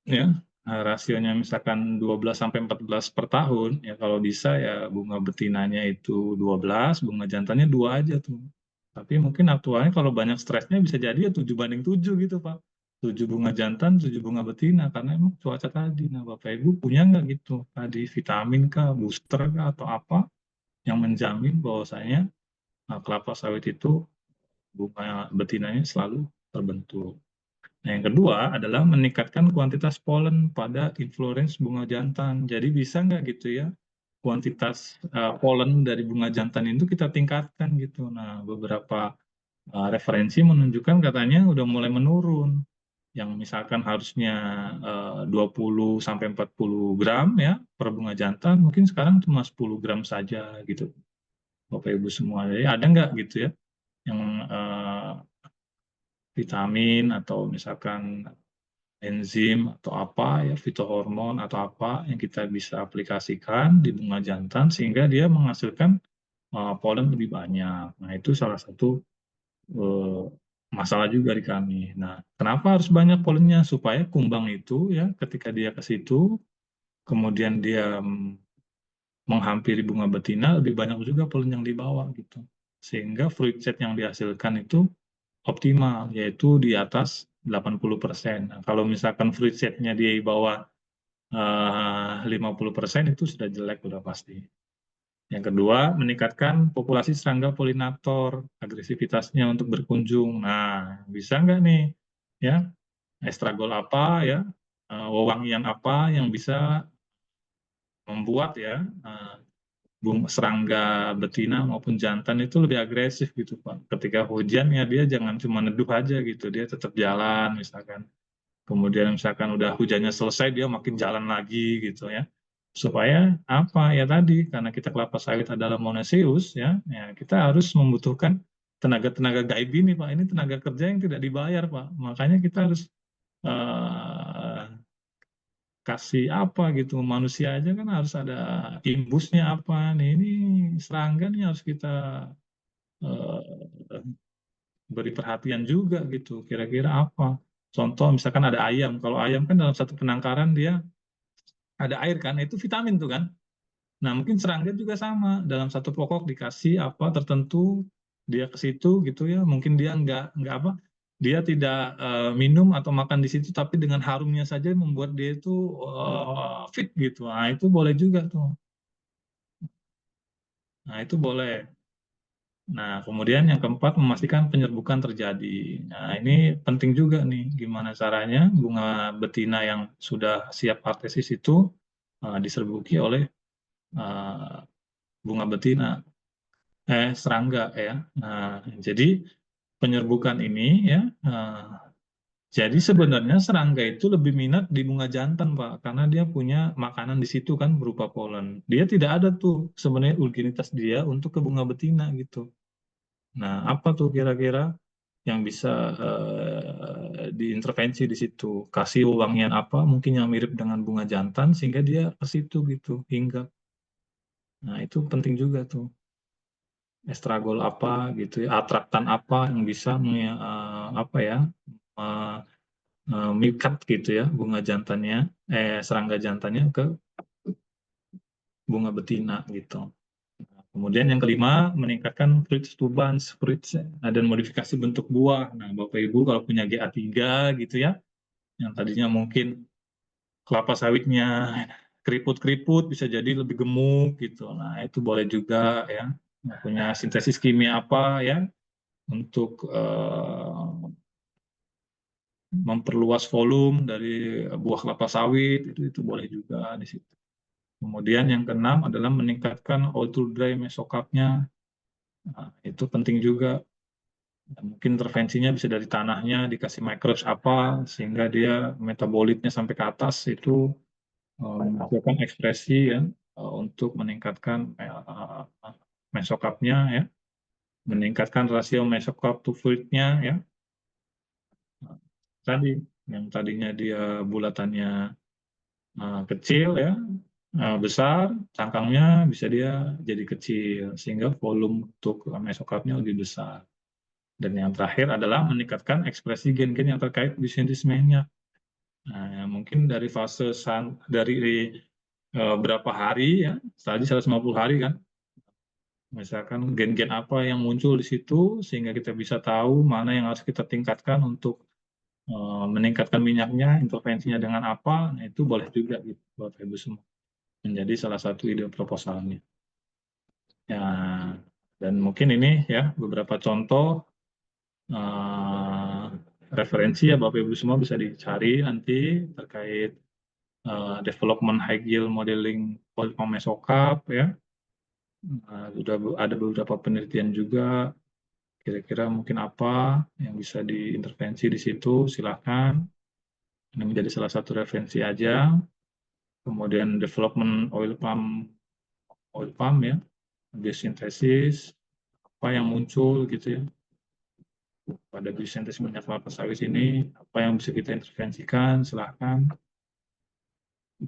Ya, rasionya misalkan 12 sampai 14 per tahun, ya kalau bisa ya bunga betinanya itu 12, bunga jantannya 2 aja tuh. Tapi mungkin aktualnya kalau banyak stresnya bisa jadi ya 7:7 gitu Pak. 7 bunga jantan, 7 bunga betina, karena emang cuaca tadi. Nah Bapak Ibu punya nggak gitu tadi vitamin kah, booster kah, atau apa yang menjamin bahwasanya kelapa sawit itu bunga betinanya selalu terbentuk. Nah, yang kedua adalah meningkatkan kuantitas polen pada inflorescence bunga jantan. Jadi bisa nggak gitu ya, kuantitas polen dari bunga jantan itu kita tingkatkan gitu. Nah, beberapa referensi menunjukkan katanya udah mulai menurun. Yang misalkan harusnya 20 sampai 40 gram ya per bunga jantan, mungkin sekarang cuma 10 gram saja gitu. Bapak Ibu semua. Jadi ada nggak gitu ya yang vitamin atau misalkan enzim atau apa ya, fitohormon atau apa yang kita bisa aplikasikan di bunga jantan sehingga dia menghasilkan polen lebih banyak. Nah, itu salah satu masalah juga di kami. Nah, kenapa harus banyak polennya? Supaya kumbang itu ya ketika dia ke situ kemudian dia menghampiri bunga betina, lebih banyak juga polen yang dibawa gitu. Sehingga fruit set yang dihasilkan itu optimal, yaitu di atas 80%. Nah, kalau misalkan fruit set-nya di bawah 50% itu sudah jelek, udah pasti. Yang kedua, meningkatkan populasi serangga polinator, agresivitasnya untuk berkunjung. Nah, bisa nggak nih, ya, estragol apa, ya, wewangian apa yang bisa membuat ya serangga betina maupun jantan itu lebih agresif gitu Pak. Ketika hujan ya dia jangan cuma neduh aja gitu, dia tetap jalan misalkan. Kemudian misalkan udah hujannya selesai dia makin jalan lagi gitu ya. Supaya apa ya tadi karena kita kelapa sawit adalah monoecious ya, ya kita harus membutuhkan tenaga-tenaga gaib ini Pak. Ini tenaga kerja yang tidak dibayar Pak. Makanya kita harus kasih apa gitu, manusia aja kan harus ada imbusnya apa nih, ini serangga nih harus kita uh, beri perhatian juga gitu, kira-kira apa contoh misalkan ada ayam, kalau ayam kan dalam satu penangkaran dia ada air kan, itu vitamin tuh kan. Nah mungkin serangga juga sama, dalam satu pokok dikasih apa tertentu, dia ke situ gitu ya, mungkin dia nggak apa, dia tidak minum atau makan di situ, tapi dengan harumnya saja membuat dia itu fit gitu. Nah itu boleh juga tuh. Nah itu boleh. Nah kemudian yang keempat memastikan penyerbukan terjadi. Nah ini penting juga nih, gimana caranya bunga betina yang sudah siap partesis itu diserbuki oleh bunga betina. Serangga ya. Nah, jadi penyerbukan ini ya, jadi sebenarnya serangga itu lebih minat di bunga jantan Pak, karena dia punya makanan di situ kan berupa polen. Dia tidak ada tuh sebenarnya urgenitas dia untuk ke bunga betina gitu. Nah, apa tuh kira-kira yang bisa diintervensi di situ. Kasih wangian apa mungkin yang mirip dengan bunga jantan sehingga dia ke situ gitu, hinggap. Nah, itu penting juga tuh. Estragol apa gitu ya, atraktan apa yang bisa apa ya, mikat gitu ya bunga jantannya, serangga jantannya ke bunga betina gitu. Kemudian yang kelima, meningkatkan fruits to buds, dan modifikasi bentuk buah. Nah, Bapak Ibu kalau punya GA3 gitu ya, yang tadinya mungkin kelapa sawitnya keriput-keriput bisa jadi lebih gemuk gitu. Nah, itu boleh juga ya. Punya sintesis kimia apa ya untuk memperluas volume dari buah kelapa sawit, itu boleh juga di situ. Kemudian yang keenam adalah meningkatkan oil to dry mesokapnya. Nah, itu penting juga. Mungkin intervensinya bisa dari tanahnya dikasih microbes apa sehingga dia metabolitnya sampai ke atas itu menghasilkan ekspresi ya untuk meningkatkan mesokapnya ya, meningkatkan rasio mesokap to fluidnya ya. Tadi yang tadinya dia bulatannya kecil ya, besar, cangkangnya bisa dia jadi kecil sehingga volume untuk mesokapnya lebih besar. Dan yang terakhir adalah meningkatkan ekspresi gen-gen yang terkait biosynthesis minyak. Nah, mungkin dari fase dari berapa hari ya, tadi 150 hari kan, misalkan gen-gen apa yang muncul di situ sehingga kita bisa tahu mana yang harus kita tingkatkan untuk meningkatkan minyaknya, intervensinya dengan apa, nah itu boleh juga gitu Bapak Ibu semua menjadi salah satu ide proposalnya. Ya, dan mungkin ini ya beberapa contoh referensi ya Bapak Ibu semua bisa dicari nanti terkait development high yield modeling polypharm mesokap ya. Sudah ada beberapa penelitian juga. Kira-kira mungkin apa yang bisa diintervensi di situ, silakan. Ini menjadi salah satu referensi aja. Kemudian development oil palm ya, biosintesis, apa yang muncul gitu ya. Pada biosintesis minyak kelapa sawit ini, apa yang bisa kita intervensikan, silakan.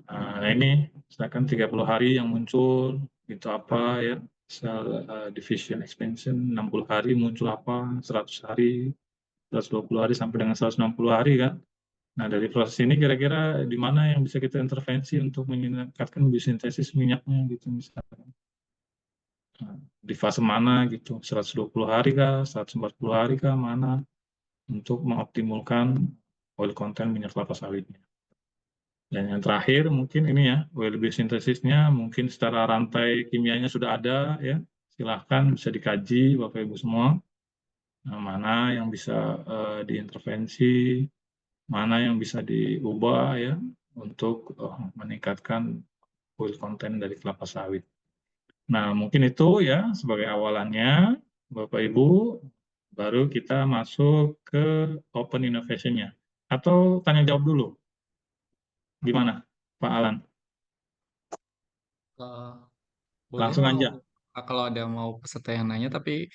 Nah ini, silakan 30 hari yang muncul, itu apa ya, cell division expansion, 60 hari muncul apa, 100 hari, 120 hari sampai dengan 160 hari kan. Nah, dari proses ini kira-kira di mana yang bisa kita intervensi untuk meningkatkan biosintesis minyaknya gitu misalnya. Nah, di fase mana gitu, 120 hari kah, 140 hari kah, mana untuk mengoptimalkan oil content minyak kelapa sawitnya. Dan yang terakhir mungkin ini ya, oil biosintesisnya mungkin secara rantai kimianya sudah ada ya, silahkan bisa dikaji Bapak Ibu semua. Nah, mana yang bisa diintervensi, mana yang bisa diubah ya untuk meningkatkan oil content dari kelapa sawit. Nah, mungkin itu ya sebagai awalannya, Bapak Ibu, baru kita masuk ke open innovation-nya. Atau tanya jawab dulu. Gimana, Pak Alan? Boleh Langsung aja. kalau ada mau peserta yang nanya, tapi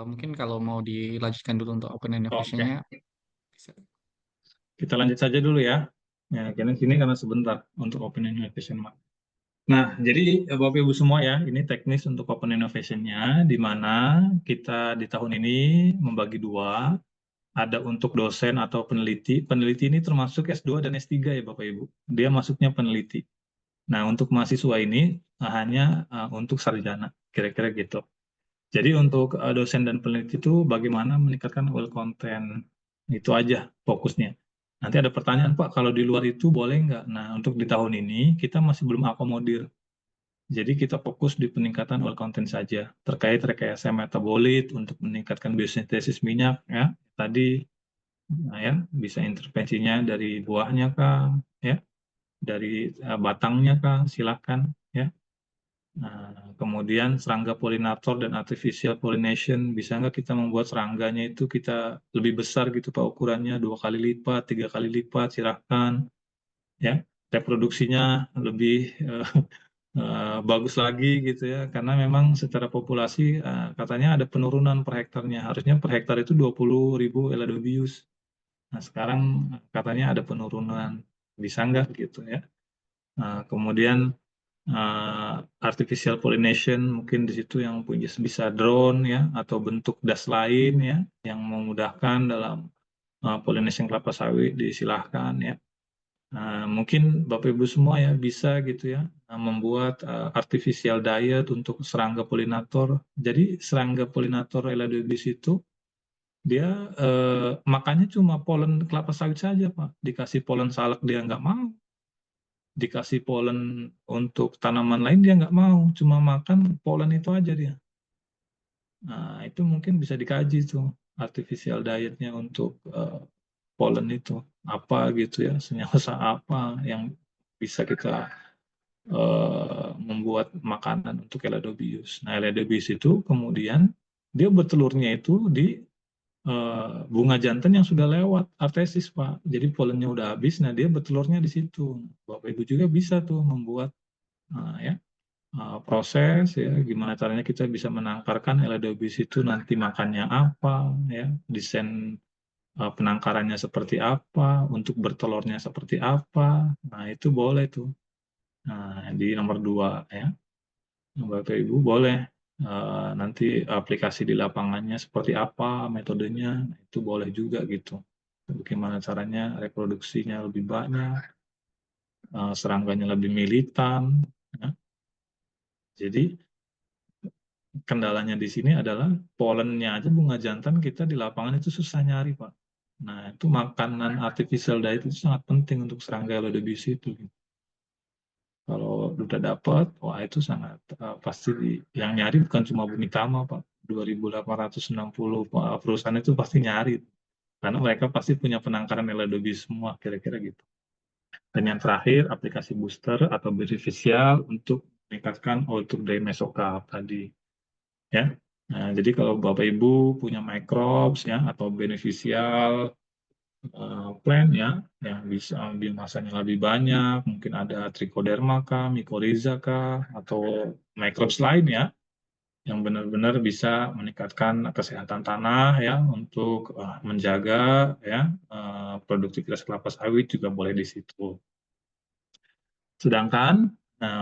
mungkin kalau mau dilanjutkan dulu untuk open innovation-nya, bisa. Kita lanjut saja dulu ya. Ya, karena sini karena sebentar untuk open innovation. Nah, jadi Bapak Ibu semua ya, ini teknis untuk open innovation-nya, di mana kita di tahun ini membagi dua, ada untuk dosen atau peneliti. Peneliti ini termasuk S2 dan S3 ya Bapak Ibu. Dia masuknya peneliti. Nah, untuk mahasiswa ini hanya untuk sarjana, kira-kira gitu. Jadi untuk dosen dan peneliti itu bagaimana meningkatkan oil content, itu aja fokusnya. Nanti ada pertanyaan, Pak, kalau di luar itu boleh nggak? Nah, untuk di tahun ini kita masih belum akomodir. Jadi kita fokus di peningkatan oil content saja, terkait rekayasa metabolit untuk meningkatkan biosintesis minyak, ya. Tadi, nah ya, bisa intervensinya dari buahnya kah, ya, dari batangnya kah, silakan, ya. Nah, kemudian serangga polinator dan artificial pollination, bisa nggak kita membuat serangganya itu kita lebih besar gitu Pak ukurannya, 2 kali lipat, 3 kali lipat, silahkan. Ya, reproduksinya lebih bagus lagi gitu ya, karena memang secara populasi katanya ada penurunan per hektarnya, harusnya per hektar itu 20.000 eladobius. Nah, sekarang katanya ada penurunan, bisa nggak gitu ya. Kemudian artificial pollination mungkin di situ yang punya bisa drone ya atau bentuk das lain ya yang memudahkan dalam pollination kelapa sawit disilahkan ya. Mungkin Bapak Ibu semua ya bisa gitu ya membuat artificial diet untuk serangga polinator. Jadi serangga polinator Elaedobius itu dia makannya cuma polen kelapa sawit saja Pak. Dikasih polen salak dia nggak mau. Dikasih polen untuk tanaman lain dia nggak mau. Cuma makan polen itu aja dia. Nah itu mungkin bisa dikaji tuh artificial dietnya untuk polen itu apa gitu ya, senyawa apa yang bisa kita membuat makanan untuk Elaedobius. Nah, Elaedobius itu kemudian dia bertelurnya itu di bunga jantan yang sudah lewat artesis, Pak. Jadi polennya udah habis, nah dia bertelurnya di situ. Bapak Ibu juga bisa tuh membuat proses ya, gimana caranya kita bisa menangkarkan Elaedobius itu nanti makannya apa, ya, desain penangkarannya seperti apa, untuk bertelurnya seperti apa. Nah, itu boleh tuh. Nah, di nomor 2 ya. Bapak Ibu boleh nanti aplikasi di lapangannya seperti apa, metodenya, itu boleh juga gitu. Bagaimana caranya reproduksinya lebih banyak, serangganya lebih militan. Ya. Jadi kendalanya di sini adalah polennya aja bunga jantan kita di lapangan itu susah nyari, Pak. Nah, itu makanan artificial diet itu sangat penting untuk serangga Elaedobius itu. Kalau udah dapat, wah itu sangat pasti yang nyari bukan cuma Bumi Tama, Pak. 2.860 perusahaan itu pasti nyari. Karena mereka pasti punya penangkaran Elaedobius semua, kira-kira gitu. Dan yang terakhir, aplikasi booster atau beneficial untuk meningkatkan Outdoor Day Mesocarp tadi. Ya. Nah, jadi kalau Bapak Ibu punya microbes ya atau beneficial plant ya yang bisa biomasanya lebih banyak, mungkin ada trichoderma kah, mycorrhiza kah, atau microbes lain ya yang benar-benar bisa meningkatkan kesehatan tanah ya untuk menjaga ya produktivitas kelapa sawit juga boleh di situ. Sedangkan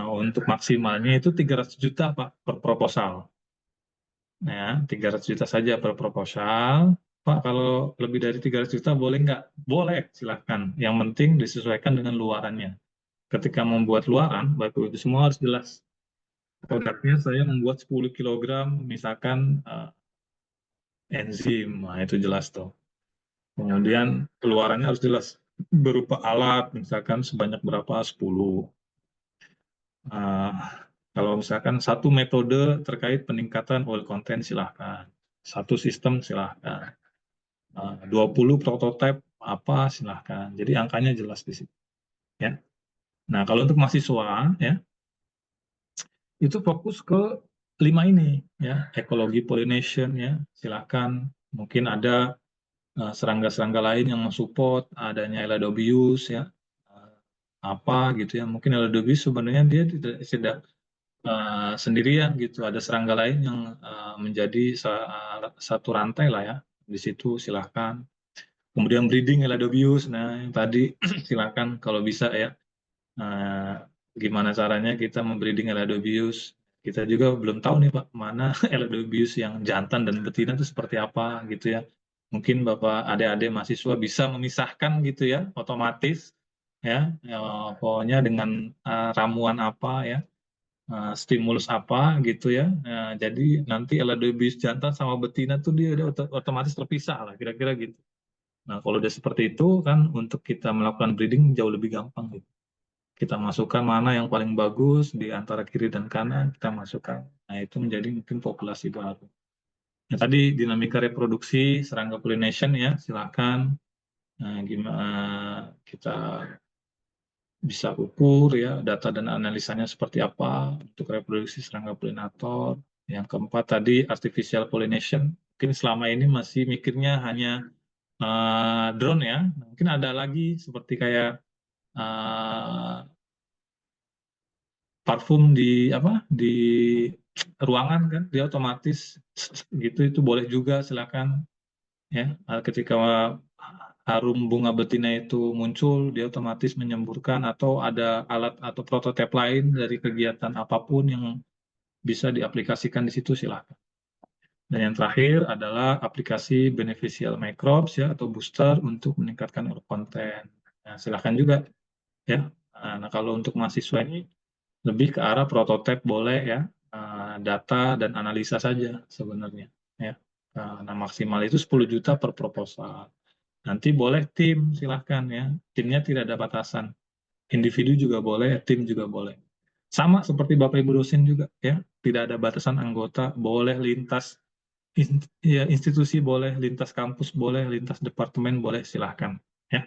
untuk maksimalnya itu 300 juta Pak per proposal. Ya, 300 juta saja per proposal. Pak, kalau lebih dari 300 juta boleh nggak? Boleh, silahkan. Yang penting disesuaikan dengan luarannya. Ketika membuat luaran, Bapak Ibu semua harus jelas. Produknya saya membuat 10 kg, misalkan enzim, nah itu jelas tuh. Kemudian keluarannya harus jelas. Berupa alat, misalkan sebanyak berapa, 10. Kalau misalkan satu metode terkait peningkatan oil content, silahkan. Satu sistem, silahkan. 20 prototipe apa silahkan. Jadi angkanya jelas di situ. Ya. Nah kalau untuk mahasiswa ya itu fokus ke 5 ini ya ekologi pollination ya silahkan. Mungkin ada serangga-serangga lain yang mensupport adanya Elaedobius ya apa gitu ya. Mungkin Elaedobius sebenarnya dia tidak sendirian gitu. Ada serangga lain yang menjadi satu rantai lah ya. Di situ silahkan. Kemudian breeding Elaedobius, nah yang tadi silakan kalau bisa ya, gimana caranya kita membreeding Elaedobius. Kita juga belum tahu nih Pak, mana Elaedobius yang jantan dan betina itu seperti apa gitu ya. Mungkin Bapak adik-adik mahasiswa bisa memisahkan gitu ya, otomatis ya, pokoknya dengan ramuan apa ya, stimulus apa gitu ya. Jadi nanti Elaedobius jantan sama betina tuh dia udah otomatis terpisah lah, kira-kira gitu. Nah, kalau udah seperti itu kan untuk kita melakukan breeding jauh lebih gampang gitu. Kita masukkan mana yang paling bagus di antara kiri dan kanan, kita masukkan. Nah, itu menjadi mungkin populasi baru. Nah, tadi dinamika reproduksi serangga pollination ya, silakan. Nah, gimana kita bisa ukur ya data dan analisanya seperti apa untuk reproduksi serangga pollinator. Yang keempat tadi artificial pollination. Mungkin selama ini masih mikirnya hanya drone ya, mungkin ada lagi seperti kayak parfum di apa di ruangan kan, dia otomatis gitu itu boleh juga silakan ya ketika harum bunga betina itu muncul, dia otomatis menyemburkan, atau ada alat atau prototipe lain dari kegiatan apapun yang bisa diaplikasikan di situ, silahkan. Dan yang terakhir adalah aplikasi beneficial microbes ya, atau booster untuk meningkatkan konten. Nah, silahkan juga ya. Nah, kalau untuk mahasiswa ini lebih ke arah prototipe boleh ya, data dan analisa saja sebenarnya ya. Nah, maksimal itu 10 juta per proposal. Nanti boleh tim, silahkan ya. Timnya tidak ada batasan. Individu juga boleh, tim juga boleh. Sama seperti Bapak Ibu dosen juga ya. Tidak ada batasan anggota, boleh lintas ya, institusi boleh, lintas kampus boleh, lintas departemen boleh, silahkan ya.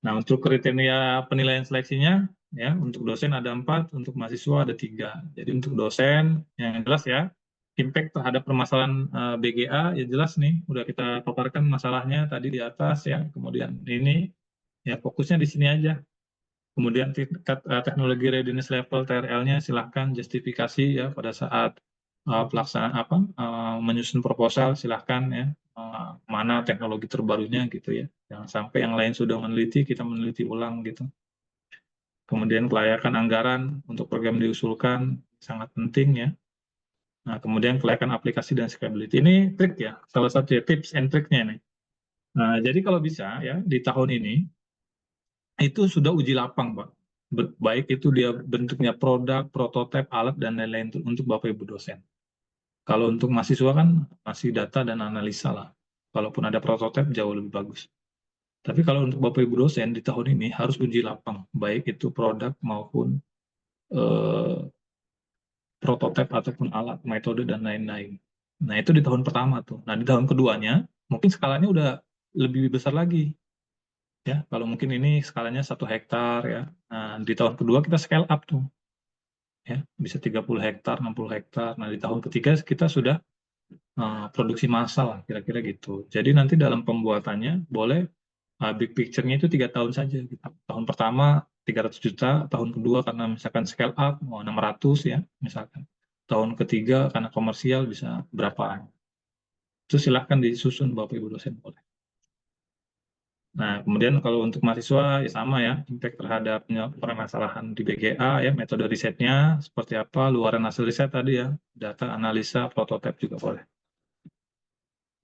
Nah, untuk kriteria penilaian seleksinya, ya, untuk dosen ada 4, untuk mahasiswa ada 3. Jadi untuk dosen, yang jelas ya, impact terhadap permasalahan BGA, ya jelas nih, udah kita paparkan masalahnya tadi di atas ya, kemudian ini, ya fokusnya di sini aja. Kemudian tingkat teknologi readiness level TRL-nya silahkan justifikasi ya pada saat pelaksanaan menyusun proposal, silahkan ya, mana teknologi terbarunya gitu ya. Jangan sampai yang lain sudah meneliti, kita meneliti ulang gitu. Kemudian kelayakan anggaran untuk program diusulkan sangat penting ya. Nah, kemudian kelayakan aplikasi dan scalability. Ini trik ya, salah satu ya, tips and triknya nih. Nah, jadi kalau bisa ya di tahun ini itu sudah uji lapang, Pak. Baik itu dia bentuknya produk, prototipe, alat, dan lain-lain untuk Bapak Ibu dosen. Kalau untuk mahasiswa kan masih data dan analisa lah. Kalaupun ada prototipe jauh lebih bagus. Tapi kalau untuk Bapak Ibu dosen di tahun ini harus uji lapang, baik itu produk maupun prototipe ataupun alat, metode, dan lain-lain. Nah, itu di tahun pertama tuh. Nah, di tahun keduanya, mungkin skalanya udah lebih besar lagi. Ya, kalau mungkin ini skalanya 1 hektar ya. Nah, di tahun kedua kita scale up tuh. Ya, bisa 30 hektar, 60 hektar. Nah, di tahun ketiga kita sudah produksi massal lah, kira-kira gitu. Jadi nanti dalam pembuatannya boleh big picture-nya itu 3 tahun saja. Gitu. Tahun pertama 300 juta, tahun kedua karena misalkan scale up mau 600 ya, misalkan. Tahun ketiga karena komersial bisa berapaan. Itu silahkan disusun Bapak Ibu dosen boleh. Nah, kemudian kalau untuk mahasiswa ya sama ya, impact terhadap permasalahan di BGA ya, metode risetnya seperti apa, luaran hasil riset tadi ya, data, analisa, prototipe juga boleh.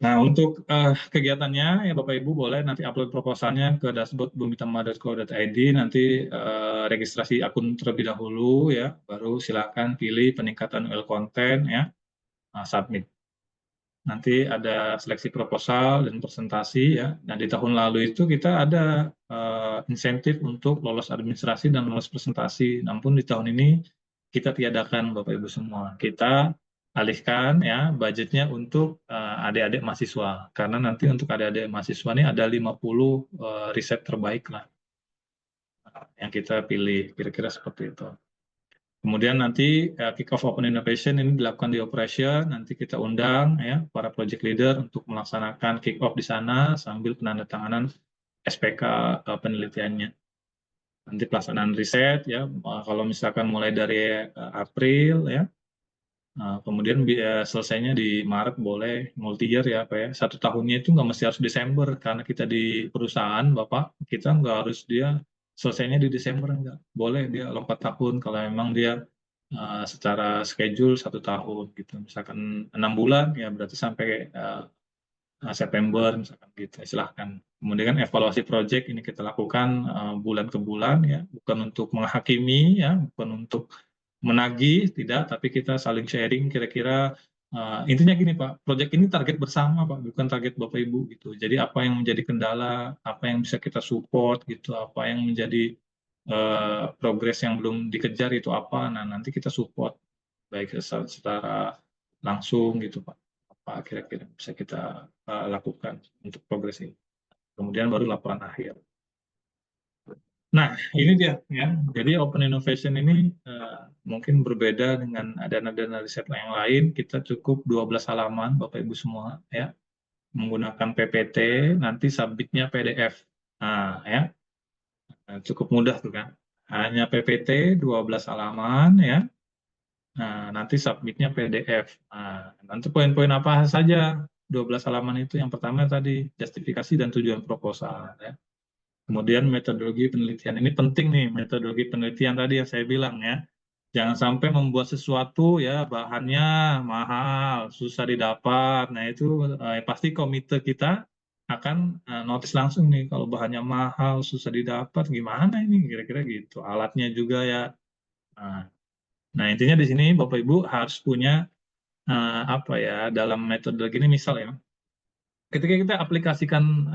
Nah, untuk kegiatannya ya Bapak Ibu boleh nanti upload proposalnya ke dashboard bumitama.co.id, nanti registrasi akun terlebih dahulu ya, baru silakan pilih peningkatan UL konten ya, submit. Nanti ada seleksi proposal dan presentasi ya. Nah, di tahun lalu itu kita ada insentif untuk lolos administrasi dan lolos presentasi. Namun di tahun ini kita tiadakan Bapak Ibu semua. Kita alihkan ya budgetnya untuk adik-adik mahasiswa. Karena nanti untuk adik-adik mahasiswa ini ada 50 riset terbaik lah yang kita pilih, kira-kira seperti itu. Kemudian nanti kick off open innovation ini dilakukan di operation, nanti kita undang ya para project leader untuk melaksanakan kick off di sana sambil penandatanganan SPK penelitiannya. Nanti pelaksanaan riset ya, kalau misalkan mulai dari April ya, kemudian selesainya di Maret boleh, multi year ya Pak ya. 1 tahunnya itu nggak mesti harus Desember karena kita di perusahaan Bapak, kita nggak harus dia selesainya di Desember, enggak. Boleh dia lompat tahun kalau memang dia secara schedule 1 tahun gitu. Misalkan 6 bulan ya berarti sampai September misalkan gitu. Silahkan. Kemudian evaluasi project ini kita lakukan bulan ke bulan ya, bukan untuk menghakimi ya, bukan untuk menagih, tidak, tapi kita saling sharing kira-kira intinya gini Pak, proyek ini target bersama Pak, bukan target Bapak Ibu gitu. Jadi apa yang menjadi kendala, apa yang bisa kita support gitu, apa yang menjadi progres yang belum dikejar itu apa, nah nanti kita support baik secara langsung gitu Pak, apa kira-kira bisa kita lakukan untuk progres ini. Kemudian baru laporan akhir. Nah, ini dia ya. Jadi open innovation ini mungkin berbeda dengan dana-dana riset yang lain. Kita cukup 12 halaman Bapak Ibu semua ya. Menggunakan PPT, nanti submitnya PDF. Nah, ya. Nah, cukup mudah tuh kan. Hanya PPT 12 halaman ya. Nah, nanti submitnya PDF. Nah, nanti poin-poin apa saja 12 halaman itu yang pertama tadi justifikasi dan tujuan proposal ya. Kemudian metodologi penelitian. Ini penting nih, metodologi penelitian tadi yang saya bilang ya. Jangan sampai membuat sesuatu ya bahannya mahal, susah didapat. Nah, itu pasti komite kita akan notice langsung nih kalau bahannya mahal, susah didapat, gimana ini kira-kira gitu. Alatnya juga ya. Nah, intinya di sini Bapak Ibu harus punya apa ya dalam metodologi ini misal ya. Ketika kita aplikasikan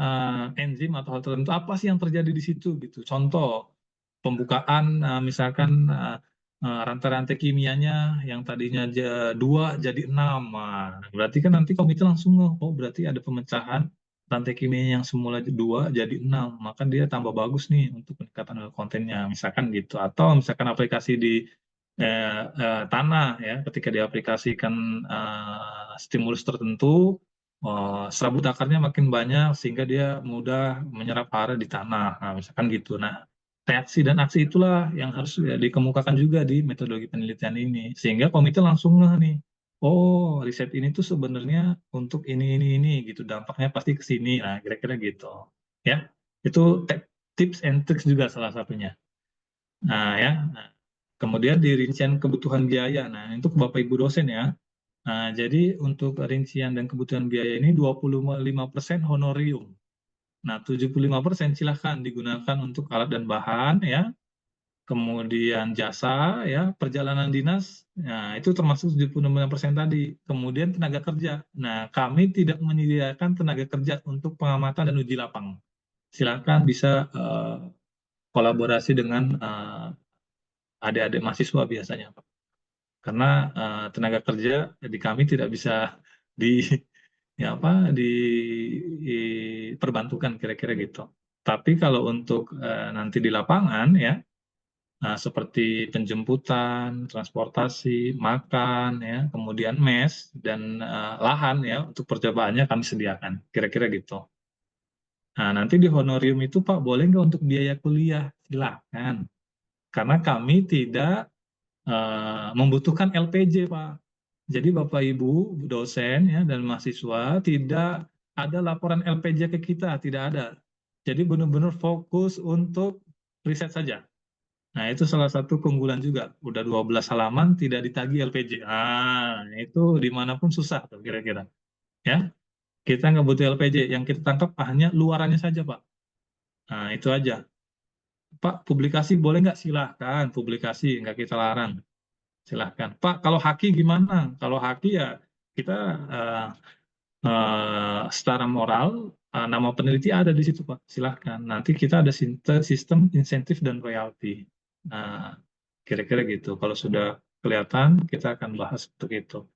enzim atau hal tertentu, apa sih yang terjadi di situ gitu. Contoh pembukaan misalkan rantai-rantai kimianya yang tadinya 2 jadi 6. Nah, berarti kan nanti komite langsung oh berarti ada pemecahan rantai kimia yang semula 2 jadi 6, maka dia tambah bagus nih untuk peningkatan kontennya misalkan gitu. Atau misalkan aplikasi di tanah ya, ketika diaplikasikan stimulus tertentu, serabut akarnya makin banyak sehingga dia mudah menyerap hara di tanah. Nah, misalkan gitu. Nah, reaksi dan aksi itulah yang harus dikemukakan juga di metodologi penelitian ini. Sehingga komite langsung nih, oh riset ini tuh sebenarnya untuk ini gitu, dampaknya pasti ke sini. Nah, kira-kira gitu. Ya, itu tips and tricks juga salah satunya. Nah, ya. Nah, kemudian di rincian kebutuhan biaya. Nah, untuk Bapak Ibu dosen ya. Nah, jadi untuk rincian dan kebutuhan biaya ini 25% honorium. Nah, 75% silahkan digunakan untuk alat dan bahan ya. Kemudian jasa ya, perjalanan dinas. Nah, itu termasuk 75% tadi. Kemudian tenaga kerja. Nah, kami tidak menyediakan tenaga kerja untuk pengamatan dan uji lapang. Silakan bisa kolaborasi dengan adik-adik mahasiswa biasanya, Pak. Karena tenaga kerja di kami tidak bisa di ya apa diperbantukan kira-kira gitu. Tapi kalau untuk nanti di lapangan ya seperti penjemputan, transportasi, makan ya, kemudian mes dan lahan ya untuk percobaannya kami sediakan. Kira-kira gitu. Nah, nanti di honorium itu Pak boleh nggak untuk biaya kuliah? Silakan. Karena kami tidak membutuhkan LPJ, Pak. Jadi Bapak Ibu dosen ya dan mahasiswa tidak ada laporan LPJ ke kita, tidak ada. Jadi benar-benar fokus untuk riset saja. Nah, itu salah satu keunggulan juga. Udah 12 halaman tidak ditagih LPJ. Ah, itu dimanapun susah tuh kira-kira. Ya, kita nggak butuh LPJ. Yang kita tangkap hanya luarannya saja, Pak. Nah, itu aja. Pak, publikasi boleh nggak? Silahkan, publikasi, nggak kita larang. Silahkan. Pak, kalau haki gimana? Kalau haki ya kita secara moral, nama peneliti ada di situ, Pak. Silahkan. Nanti kita ada sistem insentif dan royalti. Nah, kira-kira gitu. Kalau sudah kelihatan, kita akan bahas untuk itu.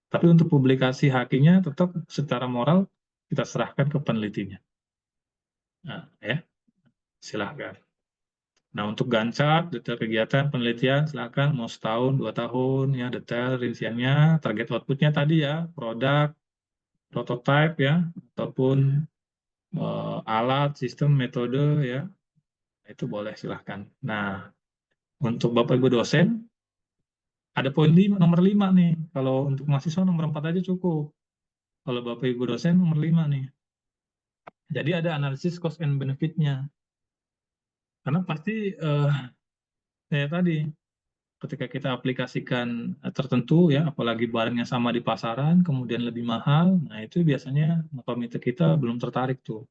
Tapi untuk publikasi hakinya tetap secara moral kita serahkan ke penelitinya. Nah, ya, silahkan. Nah, untuk Gantt detail kegiatan penelitian, silakan mau setahun, 2 tahun, ya detail rinciannya, target outputnya tadi ya, produk, prototype ya, ataupun alat, sistem, metode ya, itu boleh silahkan. Nah, untuk Bapak Ibu dosen, ada poin nomor 5 nih, kalau untuk mahasiswa nomor 4 aja cukup. Kalau Bapak Ibu dosen nomor 5 nih. Jadi ada analisis cost and benefit-nya. Karena pasti ya tadi ketika kita aplikasikan tertentu ya, apalagi barangnya sama di pasaran, kemudian lebih mahal, nah itu biasanya komite kita belum tertarik tuh.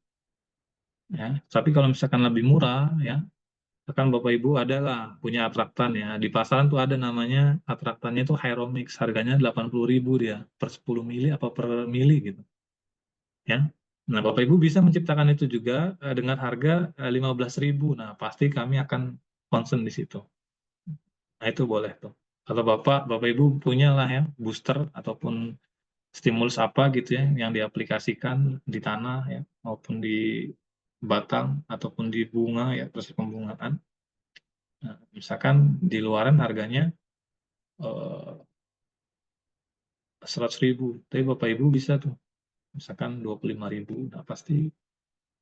Ya, tapi kalau misalkan lebih murah ya, kan Bapak Ibu adalah punya atraktan ya. Di pasaran tuh ada namanya atraktannya itu Hyromix, harganya 80.000 dia per 10 mili apa per mili gitu. Ya. Nah, Bapak Ibu bisa menciptakan itu juga dengan harga 15.000. Nah, pasti kami akan concern di situ. Nah, itu boleh tuh. Kalau Bapak Ibu punya lah ya booster ataupun stimulus apa gitu ya yang diaplikasikan di tanah ya maupun di batang ataupun di bunga ya proses pembungaan. Nah, misalkan di luaran harganya 100.000, tapi Bapak Ibu bisa tuh misalkan 25.000, nah pasti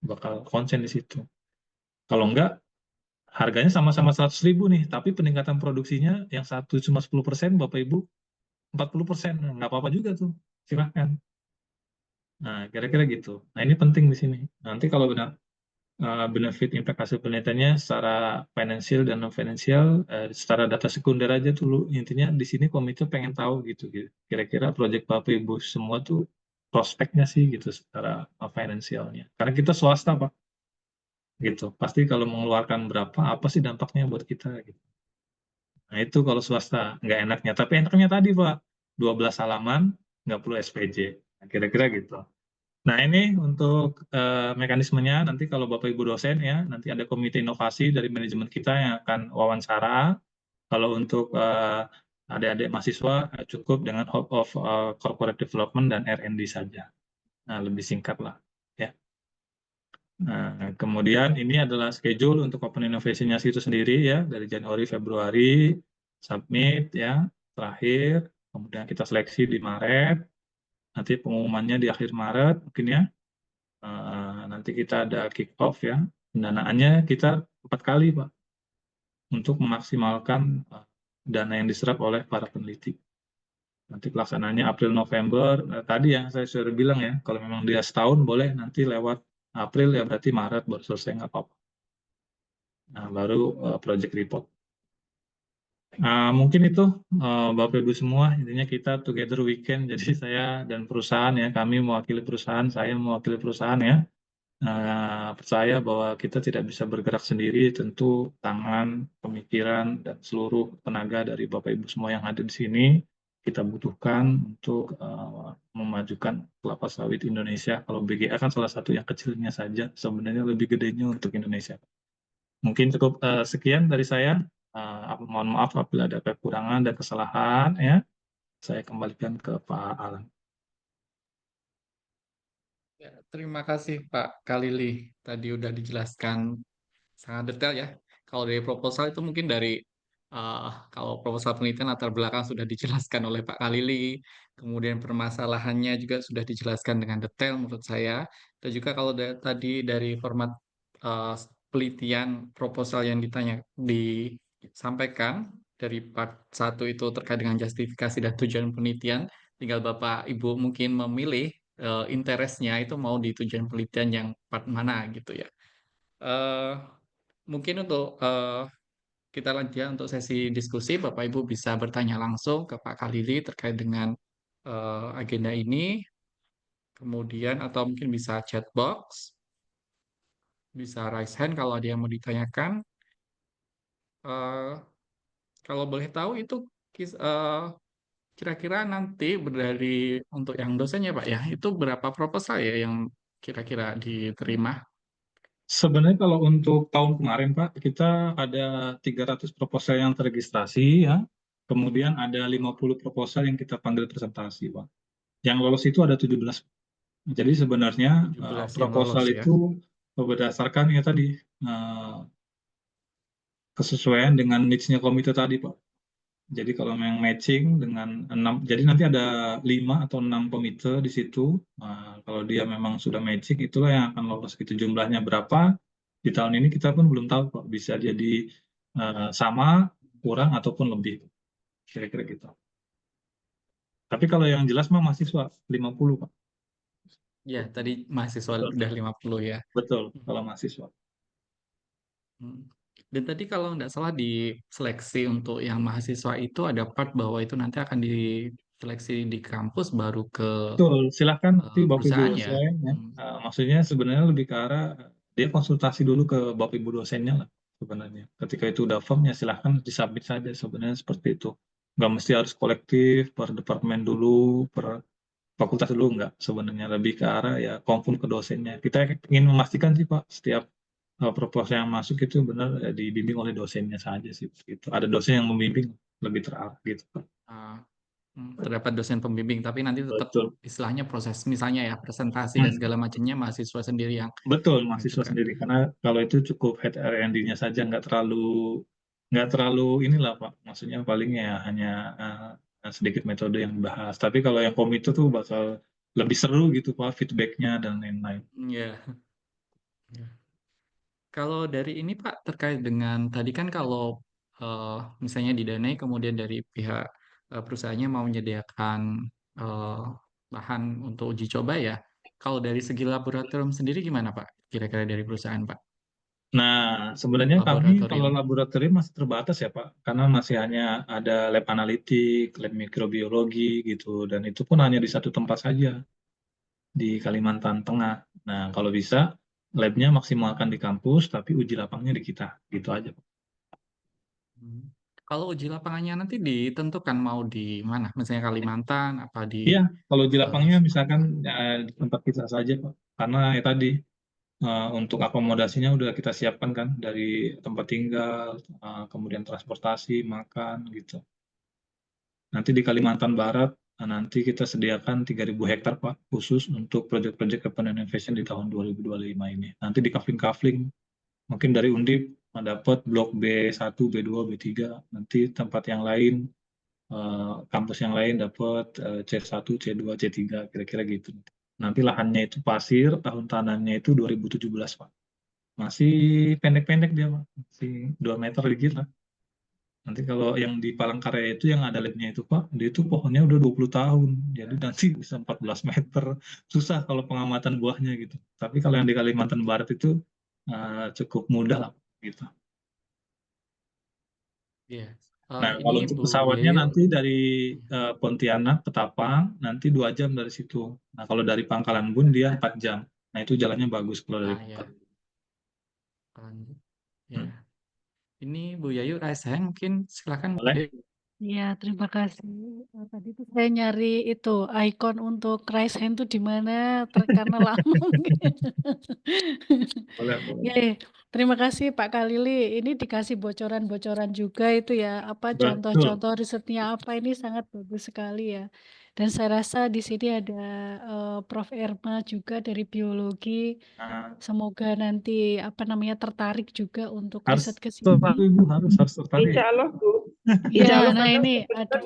bakal konsen di situ. Kalau enggak, harganya sama-sama 100.000 nih, tapi peningkatan produksinya yang satu cuma 10%, Bapak Ibu 40%, nggak apa-apa juga tuh, silahkan. Nah, kira-kira gitu. Nah, ini penting di sini. Nanti kalau benar benefit impact hasil penelitiannya secara finansial dan non finansial, secara data sekunder aja dulu. Intinya di sini komite pengen tahu gitu, gitu. Kira-kira proyek Bapak Ibu semua tuh prospeknya sih gitu secara finansialnya. Karena kita swasta Pak, gitu. Pasti kalau mengeluarkan berapa, apa sih dampaknya buat kita gitu. Nah itu kalau swasta nggak enaknya. Tapi enaknya tadi Pak, 12 halaman nggak perlu SPJ. Nah, kira-kira gitu. Nah, ini untuk mekanismenya nanti kalau Bapak Ibu dosen ya, nanti ada komite inovasi dari manajemen kita yang akan wawancara. Kalau untuk adik-adik mahasiswa cukup dengan Hub of Corporate Development dan R&D saja. Nah, lebih singkat lah ya. Nah, kemudian ini adalah schedule untuk Open Innovation-nya itu sendiri ya, dari Januari Februari submit ya, terakhir kemudian kita seleksi di Maret, nanti pengumumannya di akhir Maret mungkin ya. Nanti kita ada kick off ya. Pendanaannya kita 4 kali Pak untuk memaksimalkan dana yang diserap oleh para peneliti. Nanti pelaksanaannya April November. Tadi yang saya sudah bilang ya, kalau memang dia setahun boleh nanti lewat April ya berarti Maret baru selesai nggak apa-apa. Nah, baru project report. Mungkin itu Bapak Ibu semua, intinya kita together weekend. Jadi saya dan perusahaan ya, kami mewakili perusahaan, saya mewakili perusahaan ya. Percaya bahwa kita tidak bisa bergerak sendiri, tentu tangan, pemikiran, dan seluruh tenaga dari Bapak Ibu semua yang ada di sini kita butuhkan untuk memajukan kelapa sawit Indonesia. Kalau BGA kan salah satu yang kecilnya saja, sebenarnya lebih gedenya untuk Indonesia. Mungkin cukup sekian dari saya. Mohon maaf apabila ada kekurangan dan kesalahan ya. Saya kembalikan ke Pak Alan. Ya, terima kasih Pak Kalili. Tadi udah dijelaskan sangat detail ya. Kalau dari proposal itu mungkin dari uh, kalau proposal penelitian latar belakang sudah dijelaskan oleh Pak Kalili, kemudian permasalahannya juga sudah dijelaskan dengan detail menurut saya. Dan juga kalau tadi dari format uh, penelitian proposal yang disampaikan dari part 1 itu terkait dengan justifikasi dan tujuan penelitian, tinggal Bapak Ibu mungkin memilih interestnya itu mau di tujuan penelitian yang part mana gitu ya. Eh, Mungkin untuk kita lanjut ya untuk sesi diskusi, Bapak Ibu bisa bertanya langsung ke Pak Khalili terkait dengan agenda ini, kemudian atau mungkin bisa chat box, bisa raise hand kalau ada yang mau ditanyakan. Eh, Kalau boleh tahu itu kira-kira nanti dari untuk yang dosennya Pak ya, itu berapa proposal ya yang kira-kira diterima? Sebenarnya kalau untuk tahun kemarin, Pak, kita ada 300 proposal yang terregistrasi ya. Kemudian ada 50 proposal yang kita panggil presentasi, Pak. Yang lolos itu ada 17. Jadi sebenarnya 17 yang proposal lolos ya. itu berdasarkan ya tadi kesesuaian dengan needs-nya komite tadi, Pak. Jadi kalau yang matching dengan 6, jadi nanti ada 5 atau 6 komite di situ. Kalau dia memang sudah matching, itulah yang akan lolos gitu. Jumlahnya berapa? Di tahun ini kita pun belum tahu kok. Bisa jadi sama, kurang, ataupun lebih. Kira-kira gitu. Tapi kalau yang jelas mah mahasiswa 50, Pak. Ya, tadi mahasiswa Betul, udah 50 ya. betul kalau mahasiswa. Hmm. Dan tadi kalau nggak salah di seleksi untuk yang mahasiswa itu ada part bahwa itu nanti akan diseleksi di kampus baru ke Betul, silahkan nanti Bapak Ibu perusahaan ya. dosen ya. Hmm. Maksudnya sebenarnya lebih ke arah dia konsultasi dulu ke Bapak Ibu dosennya lah sebenarnya. Ketika itu udah firm ya silahkan disubmit saja sebenarnya seperti itu. Nggak mesti harus kolektif per departemen dulu, per fakultas dulu nggak. Sebenarnya lebih ke arah ya konfirm ke dosennya. Kita ingin memastikan sih Pak setiap proposal yang masuk itu benar dibimbing oleh dosennya saja sih. Gitu. Ada dosen yang membimbing lebih terarah gitu Pak. Ah, Terdapat dosen pembimbing, tapi nanti tetap Betul. istilahnya proses misalnya ya presentasi dan Hmm. segala macamnya mahasiswa sendiri yang Betul, itu mahasiswa kan. sendiri. Karena kalau itu cukup head R&D-nya saja, nggak terlalu inilah Pak. Maksudnya paling ya hanya sedikit metode yang dibahas. Tapi kalau yang komite tuh bakal lebih seru gitu Pak, feedbacknya dan lain-lain. Ya. Kalau dari ini Pak terkait dengan tadi kan kalau eh, misalnya didanai kemudian dari pihak perusahaannya mau menyediakan eh, bahan untuk uji coba ya. Kalau dari segi laboratorium sendiri gimana Pak? Kira-kira dari perusahaan Pak? Nah, sebenarnya kami kalau Laboratorium. laboratorium masih terbatas ya Pak, karena masih hanya ada lab analitik, lab mikrobiologi gitu, dan itu pun hanya di satu tempat saja di Kalimantan Tengah. Nah, kalau bisa labnya maksimalkan di kampus, tapi uji lapangnya di kita, gitu aja Pak. Hmm. Kalau uji lapangannya nanti ditentukan mau di mana? Misalnya Kalimantan, apa di Iya, kalau uji lapangnya misalkan Sumatera? ya, di tempat kita saja Pak, karena ya tadi untuk akomodasinya udah kita siapkan kan dari tempat tinggal, kemudian transportasi, makan gitu. Nanti di Kalimantan Barat, nanti kita sediakan 3.000 hektar Pak, khusus untuk proyek-proyek Open Innovation di tahun 2025 ini. Nanti di kafling-kafling, mungkin dari Undip dapat blok B1, B2, B3, nanti tempat yang lain, kampus yang lain dapat C1, C2, C3, kira-kira gitu. Nanti lahannya itu pasir, tahun tanamnya itu 2017 Pak. Masih pendek-pendek dia Pak, masih 2 meter dikit lah. Nanti kalau yang di Palangkaraya itu yang ada labnya itu Pak, dia itu pohonnya udah 20 tahun. Jadi nanti bisa 14 meter. Susah kalau pengamatan buahnya gitu. Tapi kalau yang di Kalimantan Barat itu cukup mudah lah gitu. Iya. Nah, Ini kalau untuk Bu pesawatnya Yayu, nanti dari Pontianak ke Tapang, nanti 2 jam dari situ. Nah, kalau dari Pangkalan Bun dia 4 jam. Nah, itu jalannya bagus kalau dari ya, Pangkalan. lanjut. Ya. Hmm. Ini Bu Yayu, saya mungkin silakan Bu Boleh? Yayu. Ya, terima kasih. Tadi tuh saya nyari itu icon untuk raise hand tuh di mana karena lama mungkin. Boleh, boleh. Ya, terima kasih Pak Khalili. Ini dikasih bocoran-bocoran juga itu ya, apa Betul. contoh-contoh risetnya apa ini sangat bagus sekali ya. Dan saya rasa di sini ada Prof. Erma juga dari biologi. Nah, Semoga nanti apa namanya tertarik juga untuk harus riset ke tertarik, sini. Ibu, harus tertarik. Insya Allah Bu, Ya, Insya Allah nah karena ini ada.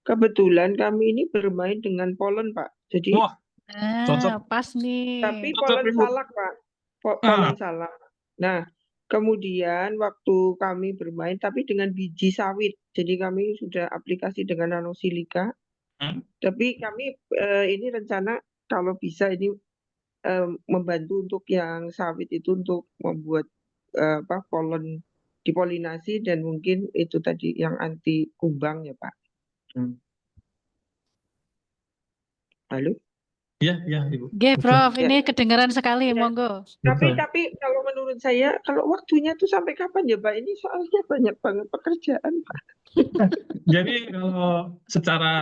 kebetulan kami ini bermain dengan polen Pak. Jadi Wah, cocok. Pas nih. tapi Cocok, polen Ibu. salak Pak, polen salak. Nah kemudian waktu kami bermain tapi dengan biji sawit. Jadi kami sudah aplikasi dengan nanosilika. Tapi kami ini rencana kalau bisa ini membantu untuk yang sawit itu untuk membuat polen dipolinasi dan mungkin itu tadi yang anti kumbang ya Pak. Halo? Iya, iya, Ibu. Oke, Prof, Ya. ini kedengaran sekali, Ya. monggo. Tapi kalau menurut saya kalau waktunya tuh sampai kapan ya Pak? Ini soalnya banyak banget pekerjaan Pak. Jadi kalau secara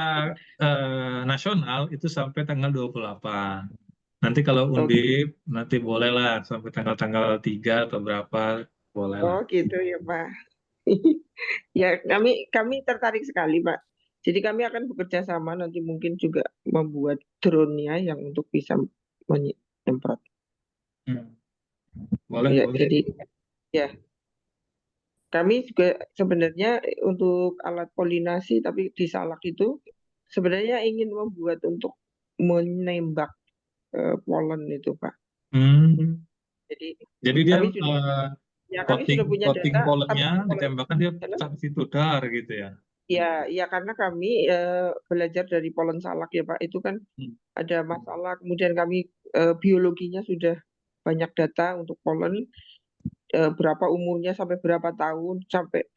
nasional itu sampai tanggal 28. Nanti kalau Undip nanti bolehlah sampai tanggal-tanggal 3 atau berapa boleh lah. Oh gitu ya Pak. Ya kami tertarik sekali Pak. Jadi kami akan bekerja sama nanti mungkin juga membuat drone-nya yang untuk bisa menyemprot. Boleh, Ya, boleh. jadi ya kami juga sebenarnya untuk alat polinasi tapi di salak itu sebenarnya ingin membuat untuk menembak polen itu Pak. Jadi dia kami sudah punya coating data pollennya tapi ditembakkan dia pecah di situ dar gitu ya. Ya karena kami belajar dari polen salak ya Pak, itu kan ada masalah. Kemudian kami biologinya sudah banyak data untuk polen, berapa umurnya sampai berapa tahun, sampai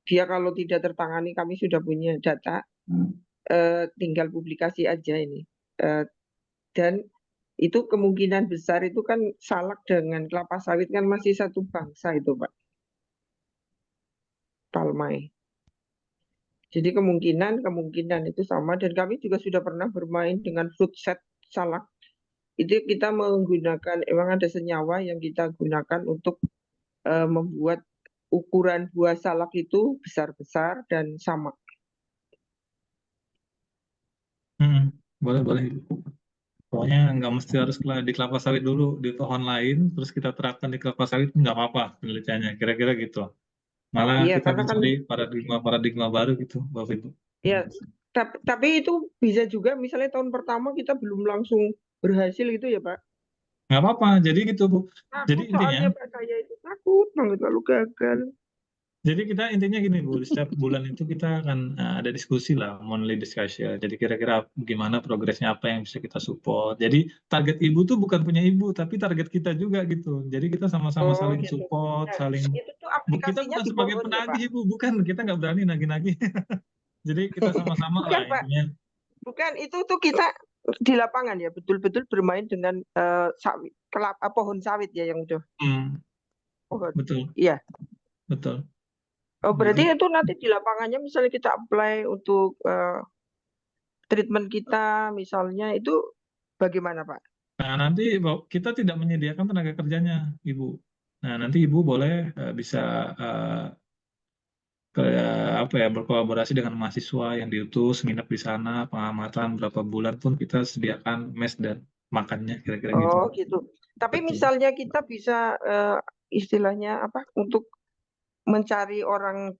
dia kalau tidak tertangani kami sudah punya data, tinggal publikasi aja ini. Dan itu kemungkinan besar itu kan salak dengan kelapa sawit kan masih satu bangsa itu Pak. Palmai. Jadi kemungkinan itu sama dan kami juga sudah pernah bermain dengan fruit set salak. Itu kita menggunakan emang ada senyawa yang kita gunakan untuk membuat ukuran buah salak itu besar-besar dan sama. Boleh. Pokoknya nggak mesti harus di kelapa sawit dulu, di pohon lain, terus kita terapkan di kelapa sawit nggak apa-apa penelitiannya, kira-kira gitu. Malah Iya, kita karena kan mencari paradigma baru gitu, Bapak Ibu. ya tapi itu bisa juga misalnya tahun pertama kita belum langsung berhasil gitu ya Pak. Nggak apa-apa, jadi gitu Bu. Jadi Takut soalnya intinya, Pak, saya itu takut banget kalau gagal. Jadi kita intinya gini Bu, setiap bulan itu kita akan ada diskusi lah, monthly discussion. Jadi kira-kira gimana progresnya, apa yang bisa kita support. Jadi target Ibu tuh bukan punya Ibu, tapi target kita juga gitu. Jadi kita sama-sama Oh saling gitu. support, Nah, saling. itu tuh Kita aplikasinya bukan di sebagai pohon ya Pak? penagih Ibu, bukan. Kita nggak berani nagih-nagih. Jadi kita sama-sama Bukan lah Pak, intinya. bukan itu tuh kita di lapangan ya, betul-betul bermain dengan sawit, pohon sawit ya yang udah Hmm, pohon. betul, Iya. betul. Oh berarti Jadi itu nanti di lapangannya misalnya kita apply untuk treatment kita misalnya itu bagaimana Pak? nanti kita tidak menyediakan tenaga kerjanya Ibu. Nah, nanti Ibu boleh bisa apa ya, berkolaborasi dengan mahasiswa yang diutus nginep di sana, pengamatan berapa bulan pun kita sediakan mes dan makannya, kira-kira gitu. Oh gitu. Tapi Betul. misalnya kita bisa istilahnya apa untuk mencari orang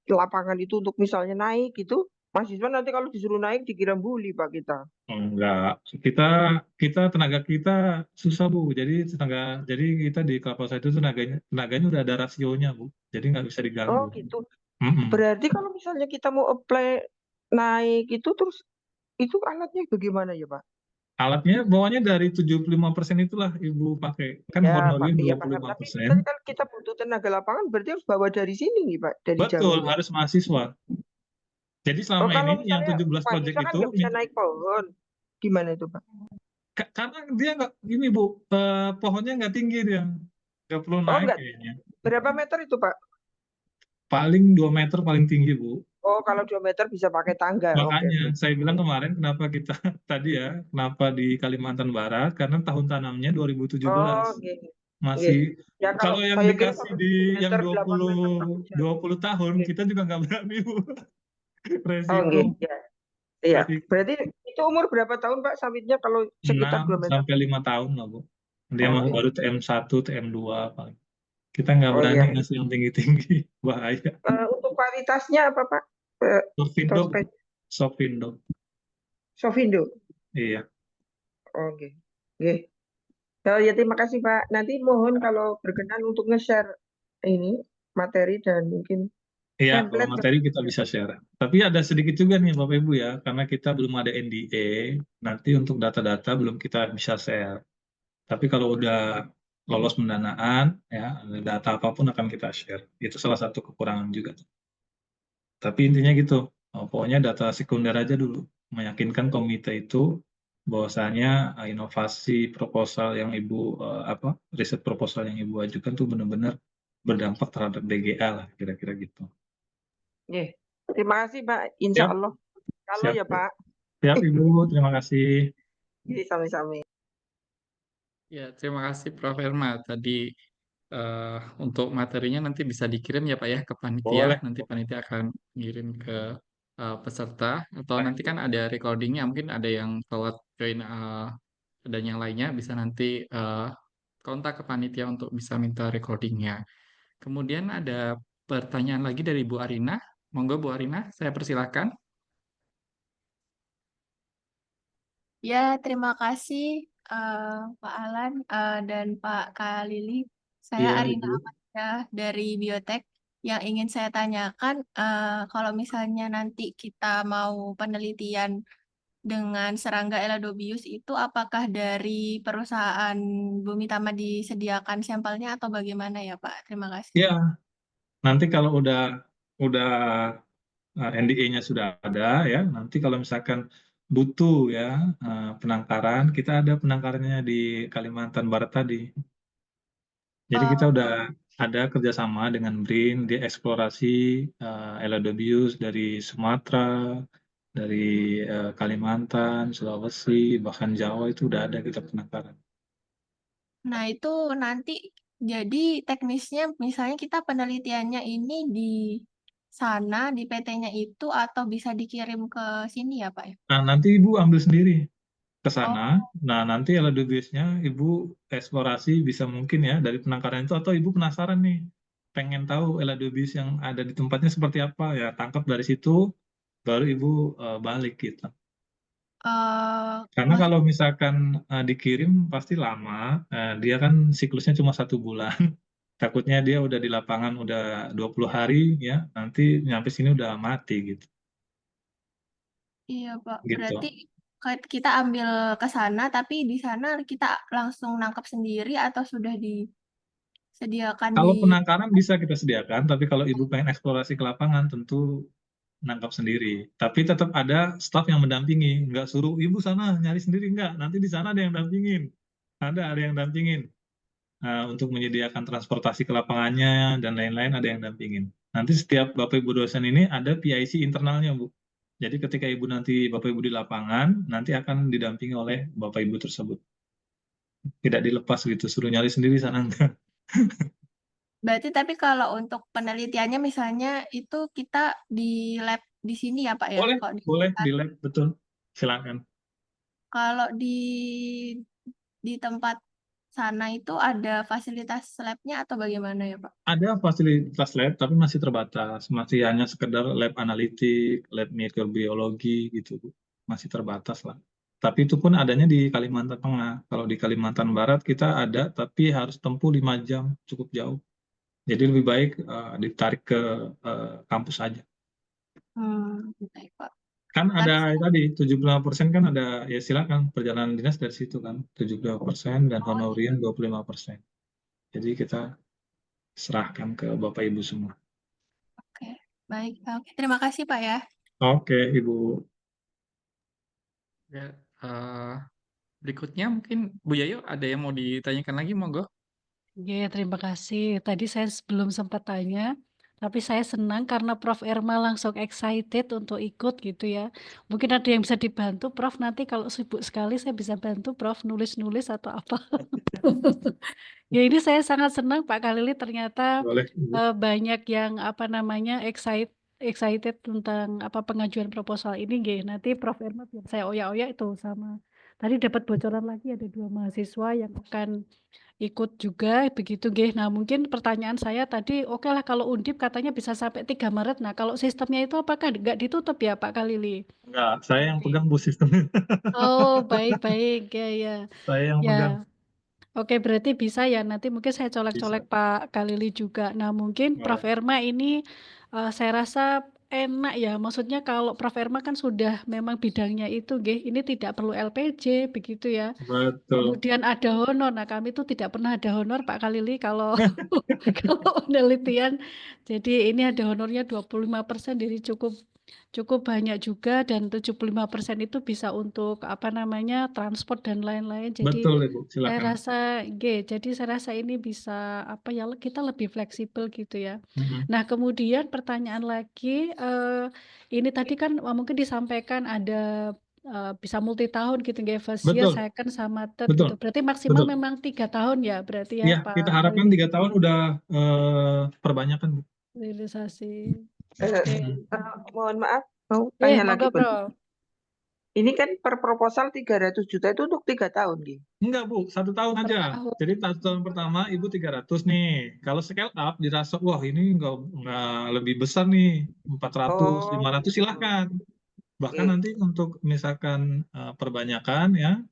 lapangan itu untuk misalnya naik gitu, mahasiswa nanti kalau disuruh naik dikira bully Pak kita. Enggak, kita tenaga kita susah Bu. Jadi kita di Kelapa Sawit itu tenaganya udah ada rasionya Bu. Jadi nggak bisa diganggu. Oh gitu. Mm-mm. Berarti kalau misalnya kita mau apply naik itu terus itu alatnya bagaimana ya Pak? Alatnya bawahnya dari 75% itulah Ibu pakai. Kan Ya honornya Pak, iya paham. Tapi 25%. misalnya kalau kita butuh tenaga lapangan berarti harus bawa dari sini nih Pak, dari Betul, Jambi. harus mahasiswa. Jadi Oh selama ini kalau yang misalnya 17 project mahasiswa kan itu nggak bisa naik pohon, gimana itu Pak? karena dia nggak gini Bu, pohonnya nggak tinggi dia, nggak perlu Oh naik nggak, kayaknya. berapa meter itu Pak? Paling 2 meter paling tinggi Bu. Oh kalau 2 meter bisa pakai tangga. Oke Makanya oke. saya bilang kemarin kenapa kita tadi ya, kenapa di Kalimantan Barat, karena tahun tanamnya 2017 Oh oke. Oke. masih. Ya kalau Kalau yang saya kira dikasih kalau di 7 yang meter, 8 20 meter takut jatuh. 20 tahun Oke. kita juga nggak berani Bu. Oh Resiko, oke. Ya. Iya. resiko Berarti itu umur berapa tahun Pak sawitnya kalau sekitar 6 2 meter? sampai 5 tahun lah Bu. Dia Oke. baru TM1, TM2 paling. Kita nggak Oh berani iya. ngasih yang tinggi-tinggi, bahaya. Untuk kualitasnya apa Pak? Sofindo, Prospek Sofindo, Sofindo. iya. Oke. Oke. Oh ya terima kasih Pak. Nanti mohon kalau berkenan untuk nge-share ini materi dan mungkin Iya, kalau template. materi kita bisa share. Tapi ada sedikit juga nih Bapak Ibu ya, karena kita belum ada NDA, nanti untuk data-data belum kita bisa share. Tapi kalau udah lolos pendanaan, ya data apapun akan kita share. Itu salah satu kekurangan juga. Tapi intinya gitu, pokoknya data sekunder aja dulu, meyakinkan komite itu bahwasanya inovasi proposal yang Ibu riset proposal yang Ibu ajukan tuh benar-benar berdampak terhadap BGA lah, kira-kira gitu. Oke. Terima kasih Pak. Insya Siap, Allah. Kalau siap, ya Pak. siap Ibu, terima kasih. Oke, sami-sami. Ya, terima kasih Prof. Herma. Tadi untuk materinya nanti bisa dikirim ya Pak ya ke panitia. Boleh. Nanti panitia akan ngirim ke peserta. Atau nanti kan ada recordingnya. Mungkin ada yang telat join dan yang lainnya bisa nanti kontak ke panitia untuk bisa minta recordingnya. Kemudian ada pertanyaan lagi dari Bu Arina. Monggo Bu Arina, saya persilahkan. Ya, terima kasih Pak Alan dan Pak Kalili. Saya Iya, Arina Ibu. Amalia dari Biotek. Yang ingin saya tanyakan, kalau misalnya nanti kita mau penelitian dengan serangga Eladobius itu, apakah dari perusahaan Bumi Tama disediakan sampelnya atau bagaimana ya Pak? Terima kasih. Iya, nanti kalau udah NDA-nya sudah ada ya, nanti kalau misalkan butuh ya penangkaran, kita ada penangkarannya di Kalimantan Barat tadi. Jadi kita udah ada kerjasama dengan BRIN di eksplorasi Eladobius dari Sumatera, dari Kalimantan, Sulawesi, bahkan Jawa itu udah ada kita penangkaran. Nah, itu nanti jadi teknisnya misalnya kita penelitiannya ini di sana, di PT-nya itu, atau bisa dikirim ke sini ya, Pak? Nah, nanti Ibu ambil sendiri ke Oh, sana. Nah, nanti Eladobiusnya Ibu eksplorasi bisa mungkin ya dari penangkaran itu, atau Ibu penasaran nih, pengen tahu Eladobius yang ada di tempatnya seperti apa, ya tangkap dari situ, baru Ibu balik gitu. Karena kalau misalkan dikirim pasti lama, dia kan siklusnya cuma 1 bulan. Takutnya dia udah di lapangan udah 20 hari ya, nanti nyampe sini udah mati gitu. Iya, Pak. Gitu. Berarti kita ambil ke sana, tapi di sana kita langsung nangkap sendiri atau sudah disediakan Kalau di... penangkaran bisa kita sediakan, tapi kalau ibu pengen eksplorasi ke lapangan tentu nangkap sendiri. Tapi tetap ada staf yang mendampingi, nggak suruh ibu sana nyari sendiri, nggak. Nanti di sana ada yang dampingin. Ada yang dampingin. Untuk menyediakan transportasi ke lapangannya dan lain-lain ada yang dampingin. Nanti setiap Bapak Ibu dosen ini ada PIC internalnya, Bu. Jadi ketika Ibu nanti Bapak Ibu di lapangan, nanti akan didampingi oleh Bapak Ibu tersebut. Tidak dilepas gitu, suruh nyari sendiri sana enggak. Berarti tapi kalau untuk penelitiannya misalnya itu kita di lab di sini ya, Pak ya? Boleh, Kalau boleh di lab, betul. Silakan. kalau di tempat sana itu ada fasilitas labnya atau bagaimana ya, Pak? Ada fasilitas lab, tapi masih terbatas. Masih hanya sekedar lab analitik, lab mikrobiologi gitu, Bu. Masih terbatas lah. Tapi itu pun adanya di Kalimantan Tengah. Kalau di Kalimantan Barat kita ada, tapi harus tempuh 5 jam, cukup jauh. Jadi lebih baik ditarik ke kampus saja. Baik, Pak. Kan ada Tapi tadi 75% kan ada, ya silakan perjalanan dinas dari situ kan. 75% dan honorarium 25%. Jadi kita serahkan ke Bapak Ibu semua. oke, baik. Oke, terima kasih, Pak ya. Oke, Ibu. Ya, berikutnya mungkin Bu Yayo ada yang mau ditanyakan lagi, monggo. Oke, terima kasih. Tadi saya belum sempat tanya, tapi saya senang karena Prof. Erma langsung excited untuk ikut gitu ya. Mungkin ada yang bisa dibantu, Prof. Nanti kalau sibuk sekali saya bisa bantu, Prof. Nulis-nulis atau apa. Ya ini saya sangat senang Pak Khalili ternyata Boleh, Ibu. banyak yang apa namanya excited tentang apa pengajuan proposal ini nggih. Nanti Prof. Erma biar saya oyak-oyak itu sama. Tadi dapat bocoran lagi ada 2 mahasiswa yang akan ikut juga begitu nggih. Nah, mungkin pertanyaan saya tadi oke lah kalau Undip katanya bisa sampai 3 Maret. Nah, kalau sistemnya itu apakah nggak ditutup ya Pak Khalili? Enggak, saya yang Oke. pegang Bu sistemnya. Oh, baik-baik. Ya, ya. Saya yang Ya. pegang. Oke, berarti bisa ya. Nanti mungkin saya Bisa. colek-colek Pak Khalili juga. Nah, mungkin Prof. Boleh. Erma ini saya rasa enak ya. Maksudnya kalau Prof. Erma kan sudah memang bidangnya itu, nggih. Ini tidak perlu LPJ begitu ya. Betul. Kemudian ada honor. Nah, kami itu tidak pernah ada honor Pak Khalili kalau kalau penelitian. Jadi ini ada honornya 25%, jadi cukup banyak juga dan 75% itu bisa untuk apa namanya transport dan lain-lain. Jadi Betul, Ibu. saya Silakan. rasa jadi saya rasa ini bisa apa ya kita lebih fleksibel gitu ya. Mhm. Nah, kemudian pertanyaan lagi ini tadi kan mungkin disampaikan ada bisa multi tahun gitu nggih, first year, Betul, second sama third betul, gitu. Berarti maksimal betul. memang 3 tahun ya berarti ya Iya, kita Pak harapkan Khalili 3 tahun udah perbanyakan, Bu. realisasi. Eh, Oke. mohon maaf, mau Iya, tanya monggo, lagi, Bun. Prof. Ini kan per proposal 300 juta itu untuk 3 tahun, Gi. Enggak, Bu, 1 tahun Per aja. tahun. Jadi tahun pertama Ibu 300 nih. Kalau scale up dirasa, wah ini enggak lebih besar nih, 400, Oh, 500 gitu. silahkan. Bahkan Oke. nanti untuk misalkan perbanyakan ya,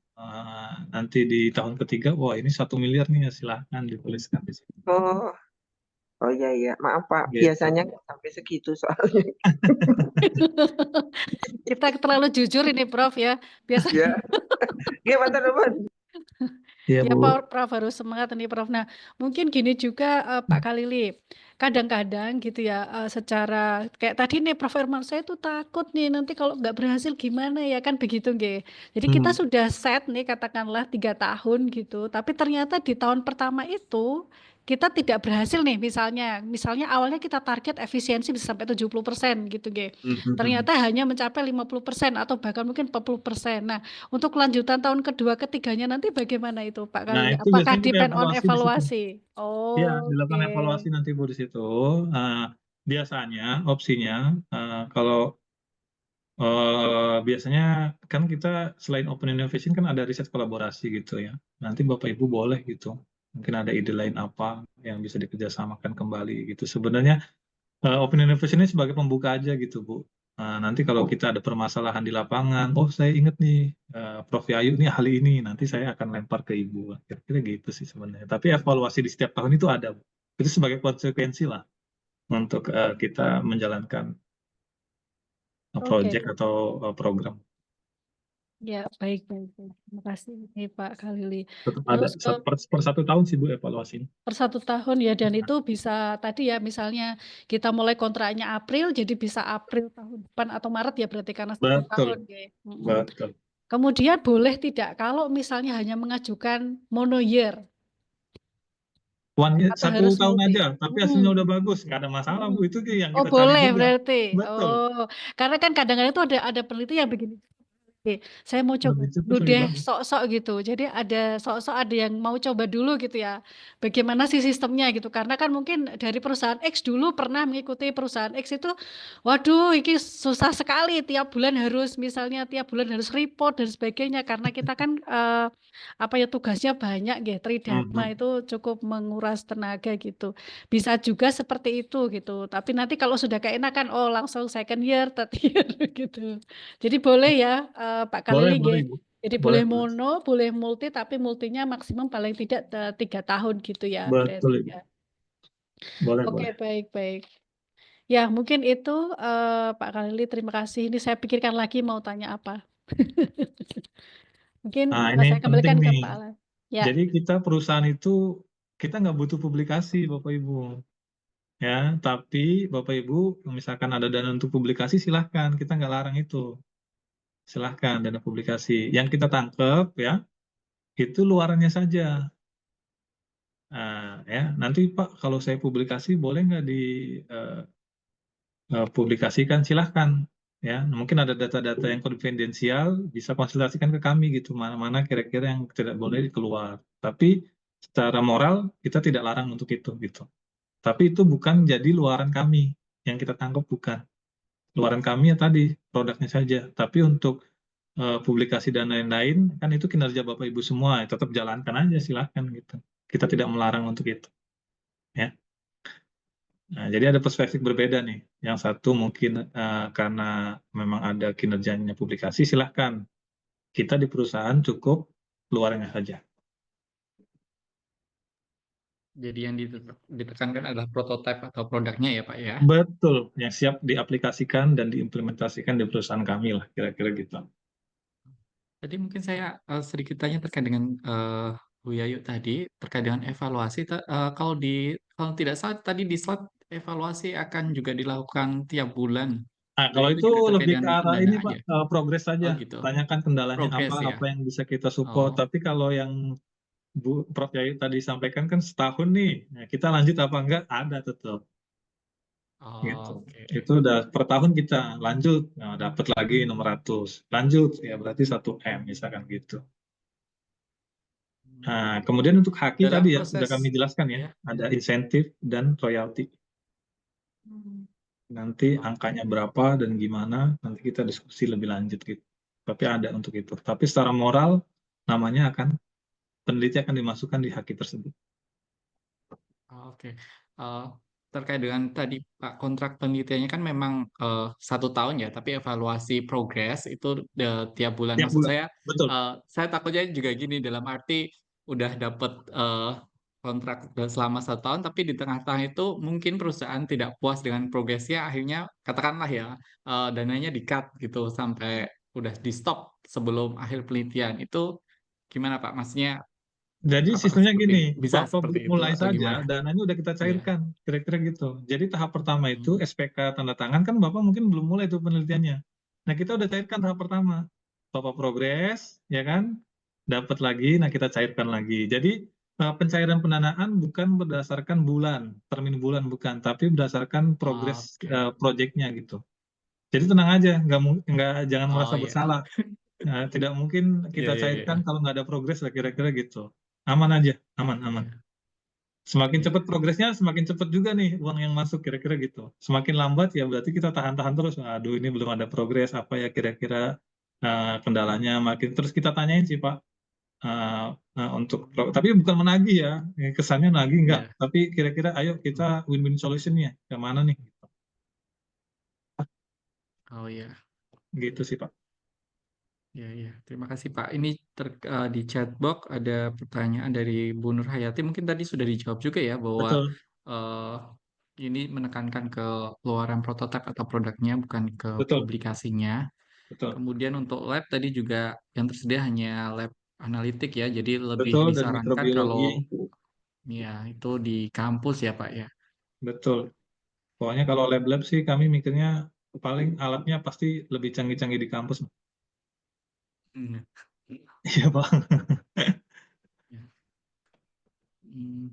nanti di tahun ketiga, wah ini 1 miliar nih ya silahkan dituliskan di sini. Oh iya, maaf Pak. Gitu. Biasanya nggak sampai segitu soalnya. Kita terlalu jujur ini Prof ya. Biasa Ya, gimana teman? Iya, ya Bu. Prof harus semangat nih Prof. Nah, mungkin gini juga Pak Khalili. Kadang-kadang gitu ya secara kayak tadi nih Prof Herman saya tuh takut nih nanti kalau nggak berhasil gimana ya kan begitu nggih. Jadi kita sudah set nih katakanlah 3 tahun gitu. Tapi ternyata di tahun pertama itu kita tidak berhasil nih misalnya awalnya kita target efisiensi bisa sampai 70% gitu nggih. Ternyata hanya mencapai 50% atau bahkan mungkin 40%. Nah, untuk kelanjutan tahun kedua ketiganya nanti bagaimana itu Pak Nah, Khalili? itu Apakah biasanya kita depend on evaluasi di situ. evaluasi? Ya, dilakukan Oke. evaluasi nanti Bu di situ. Biasanya opsinya kalau biasanya kan kita selain open innovation kan ada riset kolaborasi gitu ya. Nanti Bapak Ibu boleh gitu. Mungkin ada ide lain apa yang bisa dikerjasamakan kembali gitu. Sebenarnya open innovation ini sebagai pembuka aja gitu Bu. Nanti kalau kita ada permasalahan di lapangan, oh saya inget nih Prof Yayu nih ahli ini, nanti saya akan lempar ke Ibu. Kira-kira gitu sih sebenarnya. Tapi evaluasi di setiap tahun itu ada Bu. Itu sebagai konsekuensi lah untuk kita menjalankan Oke, project atau program. ya baik, baik, baik. Terima kasih nih Pak Khalili. Tetap ada Terus per 1 tahun sih Bu evaluasinya. per 1 tahun ya, dan itu bisa tadi ya, misalnya kita mulai kontraknya April, jadi bisa April tahun depan atau Maret ya berarti karena 1 tahun. Betul, Oke. betul. Kemudian boleh tidak kalau misalnya hanya mengajukan mono year atau 1 harus tahun multi? aja, tapi hasilnya udah bagus, nggak ada masalah Bu. Itu yang Oh kita cari boleh juga. berarti. Betul. Oh, karena kan kadang-kadang itu ada peneliti yang begini. Oke, saya mau coba Lebih cepat, dulu lebih deh bagus. sok-sok gitu. Jadi ada sok-sok ada yang mau coba dulu gitu ya. Bagaimana sih sistemnya gitu. Karena kan mungkin dari perusahaan X dulu pernah mengikuti perusahaan X itu, waduh, ini susah sekali tiap bulan harus misalnya tiap bulan harus report dan sebagainya. Karena kita kan apa ya tugasnya banyak gitu. Tridharma itu cukup menguras tenaga gitu. Bisa juga seperti itu gitu. Tapi nanti kalau sudah keenakan, oh langsung second year, third year gitu. Jadi boleh ya Pak Boleh, Khalili boleh nggih. Bu. Jadi Boleh, boleh boleh. mono, boleh multi, tapi multinya maksimum paling tidak 3 tahun gitu ya Betul berarti Ibu. ya. Boleh, Oke, boleh. baik, baik. Ya, mungkin itu Pak Khalili, terima kasih. Ini saya pikirkan lagi mau tanya apa. Mungkin Nah, ini saya penting kembalikan ke nih. Pak Alan. Ya, Jadi kita perusahaan itu kita nggak butuh publikasi Bapak Ibu. Ya, tapi Bapak Ibu misalkan ada dana untuk publikasi silahkan, kita nggak larang itu. Silahkan dana publikasi. Yang kita tangkep ya, itu luarannya saja. Nah, ya, nanti Pak kalau saya publikasi boleh nggak publikasikan? Silahkan. Ya, mungkin ada data-data yang konfidensial, bisa konsultasikan ke kami gitu, mana-mana kira-kira yang tidak boleh keluar. Tapi secara moral kita tidak larang untuk itu gitu. Tapi itu bukan jadi luaran kami yang kita tangkap, bukan. Luaran kami ya tadi produknya saja. Tapi untuk publikasi dan lain-lain kan itu kinerja Bapak Ibu semua, ya tetap jalankan aja silahkan gitu. Kita tidak melarang untuk itu. Ya. Nah, jadi ada perspektif berbeda nih. Yang satu mungkin karena memang ada kinerjanya publikasi, silahkan. Kita di perusahaan cukup luarnya saja. Jadi yang ditekankan adalah prototipe atau produknya ya Pak ya. Betul, yang siap diaplikasikan dan diimplementasikan di perusahaan kami lah, kira-kira gitu. Tadi mungkin saya sedikit tanya terkait dengan Bu Yayu tadi terkait dengan evaluasi. Kalau tidak salah tadi di slide evaluasi akan juga dilakukan tiap bulan. Nah, Dan kalau itu itu juga terkait lebih dengan ke arah ini pendanaan Pak, ya. progres saja. Oh gitu. Tanyakan kendalanya Progres ya. apa yang bisa kita support. Oh. Tapi kalau yang Bu Prof Yayu tadi sampaikan kan setahun nih, nah, kita lanjut apa enggak? Ada tetap. Gitu. Oh, oke. Itu udah per tahun kita lanjut, nah, dapat lagi 600. Lanjut, ya berarti 1M misalkan gitu. Nah, kemudian untuk haki Dalam tadi ya, sudah proses kami jelaskan ya, ya. ada insentif dan royalti. Nanti angkanya berapa dan gimana, nanti kita diskusi lebih lanjut gitu. Tapi ada untuk itu. Tapi secara moral, namanya peneliti akan dimasukkan di haki tersebut. Oke. Eh, terkait dengan tadi Pak kontrak penelitiannya kan memang 1 tahun ya, tapi evaluasi progres itu tiap bulan. Tiap Maksud bulan, betul. saya takutnya juga gini dalam arti udah dapat kontrak selama 1 tahun, tapi di tengah-tengah itu mungkin perusahaan tidak puas dengan progresnya, akhirnya katakanlah ya dananya di-cut gitu sampai udah di stop sebelum akhir penelitian. Itu gimana Pak? Maksudnya Jadi apakah sistemnya gini, bisa Bapak seperti belum itu mulai atau saja, gimana? dananya udah kita Iya. cairkan, kira-kira gitu. Jadi tahap pertama itu Hmm. SPK tanda tangan kan Bapak mungkin belum mulai itu penelitiannya. Nah kita udah cairkan tahap pertama, Bapak progres, ya kan, dapat lagi, nah kita cairkan lagi. Jadi pencairan pendanaan bukan berdasarkan bulan, termin bulan bukan, tapi berdasarkan progres Oke. proyeknya gitu. Jadi tenang aja, jangan merasa Oh ya. bersalah. Nah, tidak mungkin Iya, kita iya, cairkan iya. kalau nggak ada progres lah kira-kira gitu. Aman aja, aman, aman. Iya, Semakin iya. cepat progresnya, semakin cepat juga nih uang yang masuk kira-kira gitu. Semakin lambat ya berarti kita tahan-tahan terus. Aduh ini belum ada progres, apa ya kira-kira kendalanya. Makin terus kita tanyain sih Pak. Tapi bukan menagih ya, kesannya nagih enggak. Iya. Tapi kira-kira ayo kita win-win solution-nya, ke mana nih? Oh iya. Gitu sih Pak. Iya, iya. Terima kasih Pak. Ini di chat box ada pertanyaan dari Bu Nur Hayati. Mungkin tadi sudah dijawab juga ya bahwa Betul. eh, ini menekankan ke keluaran prototipe atau produknya, bukan ke Betul, publikasinya. betul. Kemudian untuk lab tadi juga yang tersedia hanya lab analitik ya, jadi lebih Betul, dan disarankan kalau mikrobiologi. ya itu di kampus ya Pak ya. Betul. Pokoknya kalau lab-lab sih kami mikirnya paling alatnya pasti lebih canggih-canggih di kampus. Hmm. Iya, Pak. Ya. Hmm.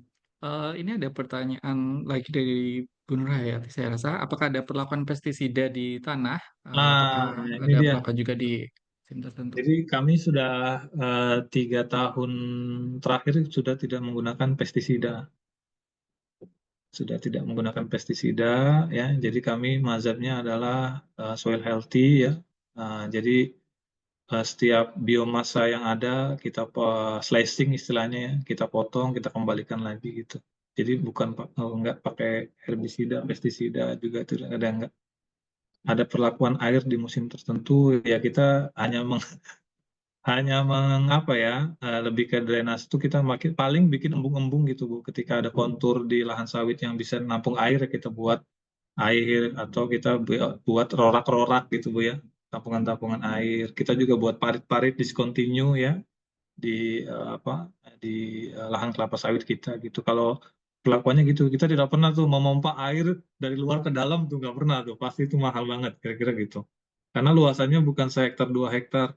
Ini ada pertanyaan lagi dari Bu Nur Hayati, saya rasa. Apakah ada perlakuan pestisida di tanah? Apakah Nah, ini ada dia. perlakuan juga di musim tertentu? Jadi kami sudah 3 tahun terakhir sudah tidak menggunakan pestisida. Sudah tidak menggunakan pestisida ya. Jadi kami mazhabnya adalah soil healthy ya. Jadi setiap biomasa yang ada kita slicing istilahnya ya, kita potong, kita kembalikan lagi gitu. Jadi bukan nggak pakai herbisida, pestisida juga tidak ada, nggak ada perlakuan air di musim tertentu ya, kita hanya hanya mengapa ya, lebih ke drainase itu kita makin paling bikin embung-embung gitu Bu, ketika ada kontur di lahan sawit yang bisa nampung air ya kita buat air, atau kita buat rorak-rorak gitu Bu ya, tampungan-tampungan air. Kita juga buat parit-parit discontinue ya di apa di lahan kelapa sawit kita gitu. Kalau perlakuannya gitu, kita tidak pernah tuh memompa air dari luar ke dalam tuh, nggak pernah tuh, pasti itu mahal banget kira-kira gitu. Karena luasannya bukan 1 hektar 2 hektar,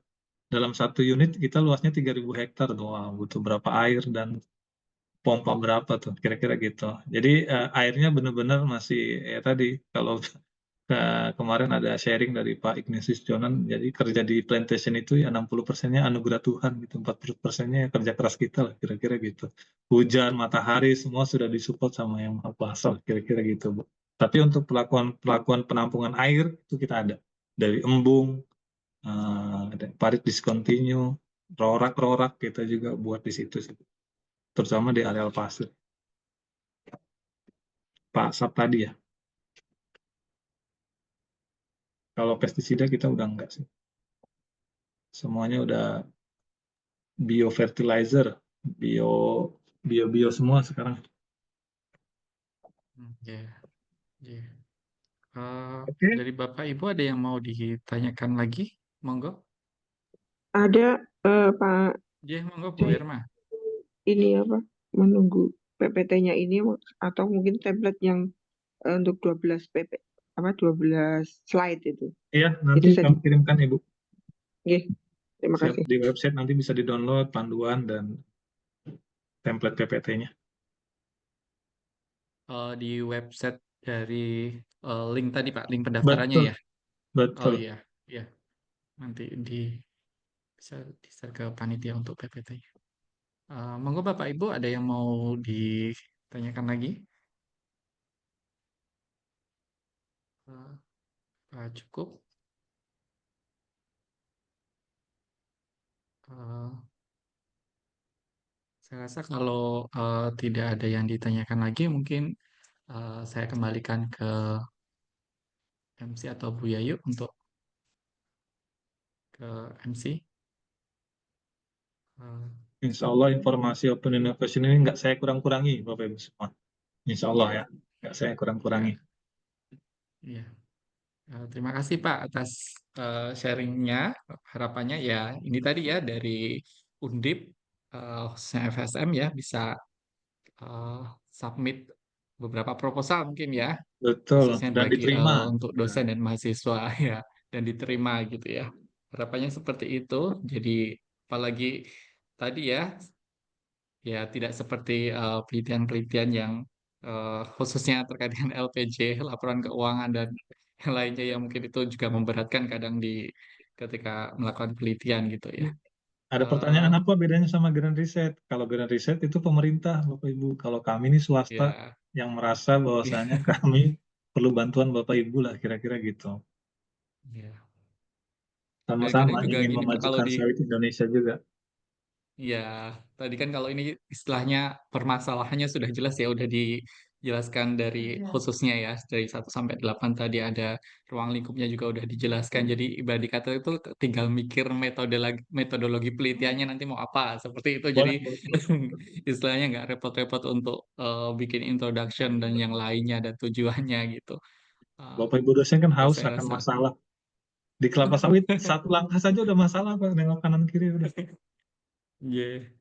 dalam satu unit kita luasnya 3.000 hektar tuh. Wah, butuh berapa air dan pompa berapa tuh kira-kira gitu. Jadi airnya benar-benar masih ya tadi, kalau kemarin ada sharing dari Pak Ignatius Jonan, jadi kerja di plantation itu ya 60%-nya anugerah Tuhan gitu, 40%-nya kerja keras kita lah kira-kira gitu. Hujan, matahari, semua sudah disupport sama Yang Maha Kuasa lah, kira-kira gitu Bu. Tapi untuk pelakuan penampungan air itu kita ada dari embung, ada parit discontinue, rorak-rorak kita juga buat di situ sih, terutama di areal pasir. Pak Sap tadi ya, kalau pestisida kita udah enggak sih, semuanya udah biofertilizer, bio bio bio semua sekarang. Ya, ya. Eh, Oke. dari Bapak Ibu ada yang mau ditanyakan lagi? Monggo. Ada Pak, Ya, monggo Bu saya Irma. ini apa menunggu PPT-nya ini atau mungkin template yang untuk 12 PP 12 slide itu. Iya, nanti Itu saja. kami kirimkan Ibu. Oke, terima Siap, kasih. di website nanti bisa di-download panduan dan template PPT-nya. Di website dari link tadi Pak, link pendaftarannya Betul, ya. Oh betul. iya, iya. Nanti bisa di-share ke panitia untuk PPT-nya. Monggo Bapak Ibu ada yang mau ditanyakan lagi? Cukup. Eh, saya rasa kalau tidak ada yang ditanyakan lagi, mungkin saya kembalikan ke MC atau Bu Yayu untuk ke MC. Eh, Insya Allah informasi Open Innovation ini nggak saya kurang-kurangi, Bapak Ibu semua. Insya Allah ya, nggak saya kurang-kurangi. ya, ya. Terima kasih Pak atas sharingnya. Harapannya ya ini tadi ya dari Undip, khususnya FSM ya bisa eh, submit beberapa proposal mungkin ya, Betul, khususnya dan bagi diterima. untuk dosen dan mahasiswa ya, dan diterima gitu ya. Harapannya seperti itu. Jadi apalagi tadi ya, ya tidak seperti penelitian-penelitian yang khususnya terkait dengan LPJ, laporan keuangan dan yang lainnya yang mungkin itu juga memberatkan kadang ketika melakukan penelitian gitu ya. Ada Eh, pertanyaan apa bedanya sama Grand Reset? Kalau Grand Reset itu pemerintah, Bapak Ibu. Kalau kami ini swasta ya, yang merasa bahwasanya kami perlu bantuan Bapak Ibu lah, kira-kira gitu. ya. Dan Sama-sama kadang juga ingin gini Pak, kalau memajukan di sawit Indonesia juga. ya tadi kan kalau ini istilahnya permasalahannya sudah jelas ya, udah jelaskan dari khususnya ya, dari 1 sampai 8 tadi ada ruang lingkupnya juga udah dijelaskan. Jadi ibarat dikata itu tinggal mikir metodologi penelitiannya nanti mau apa, seperti itu. Jadi Boleh, boleh. istilahnya nggak repot-repot untuk bikin introduction dan yang lainnya dan tujuannya gitu. Bapak Ibu dosen kan Ya haus saya akan rasa. masalah. Di kelapa sawit satu langkah saja udah masalah Pak, nengok kanan kiri udah. Yeah.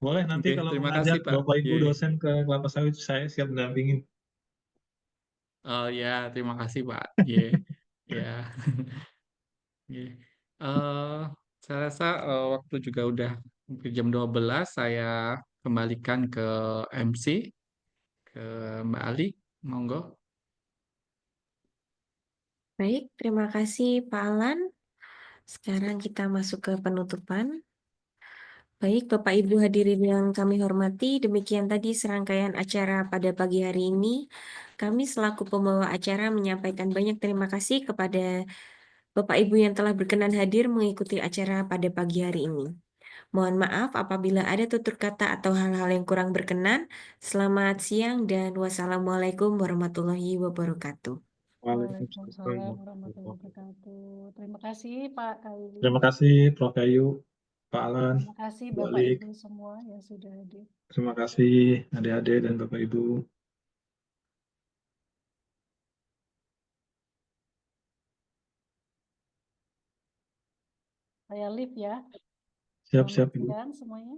Boleh nanti Oke, kalau terima kasih mengajak Pak. Bapak Ibu Yeah. dosen ke kelapa sawit, saya siap mendampingin. Oh ya, terima kasih Pak. Yeah. Ya. Yeah. Saya rasa waktu juga udah hampir jam 12, saya kembalikan ke MC, ke Mbak Ali. Monggo. Baik, terima kasih Pak Alan. Sekarang kita masuk ke penutupan. Baik, Bapak Ibu hadirin yang kami hormati, demikian tadi serangkaian acara pada pagi hari ini. Kami selaku pembawa acara menyampaikan banyak terima kasih kepada Bapak Ibu yang telah berkenan hadir mengikuti acara pada pagi hari ini. Mohon maaf apabila ada tutur kata atau hal-hal yang kurang berkenan. Selamat siang dan wassalamualaikum warahmatullahi wabarakatuh. Waalaikumsalam warahmatullahi wabarakatuh. Terima kasih Pak Khalili. Terima kasih Prof. Ayu, Pak Alan, Terima kasih Bu Bapak Alik. Ibu semua yang sudah hadir. Terima kasih adik-adik dan Bapak Ibu. Saya live ya. Siap-siap Ibu. Selamat siang semuanya.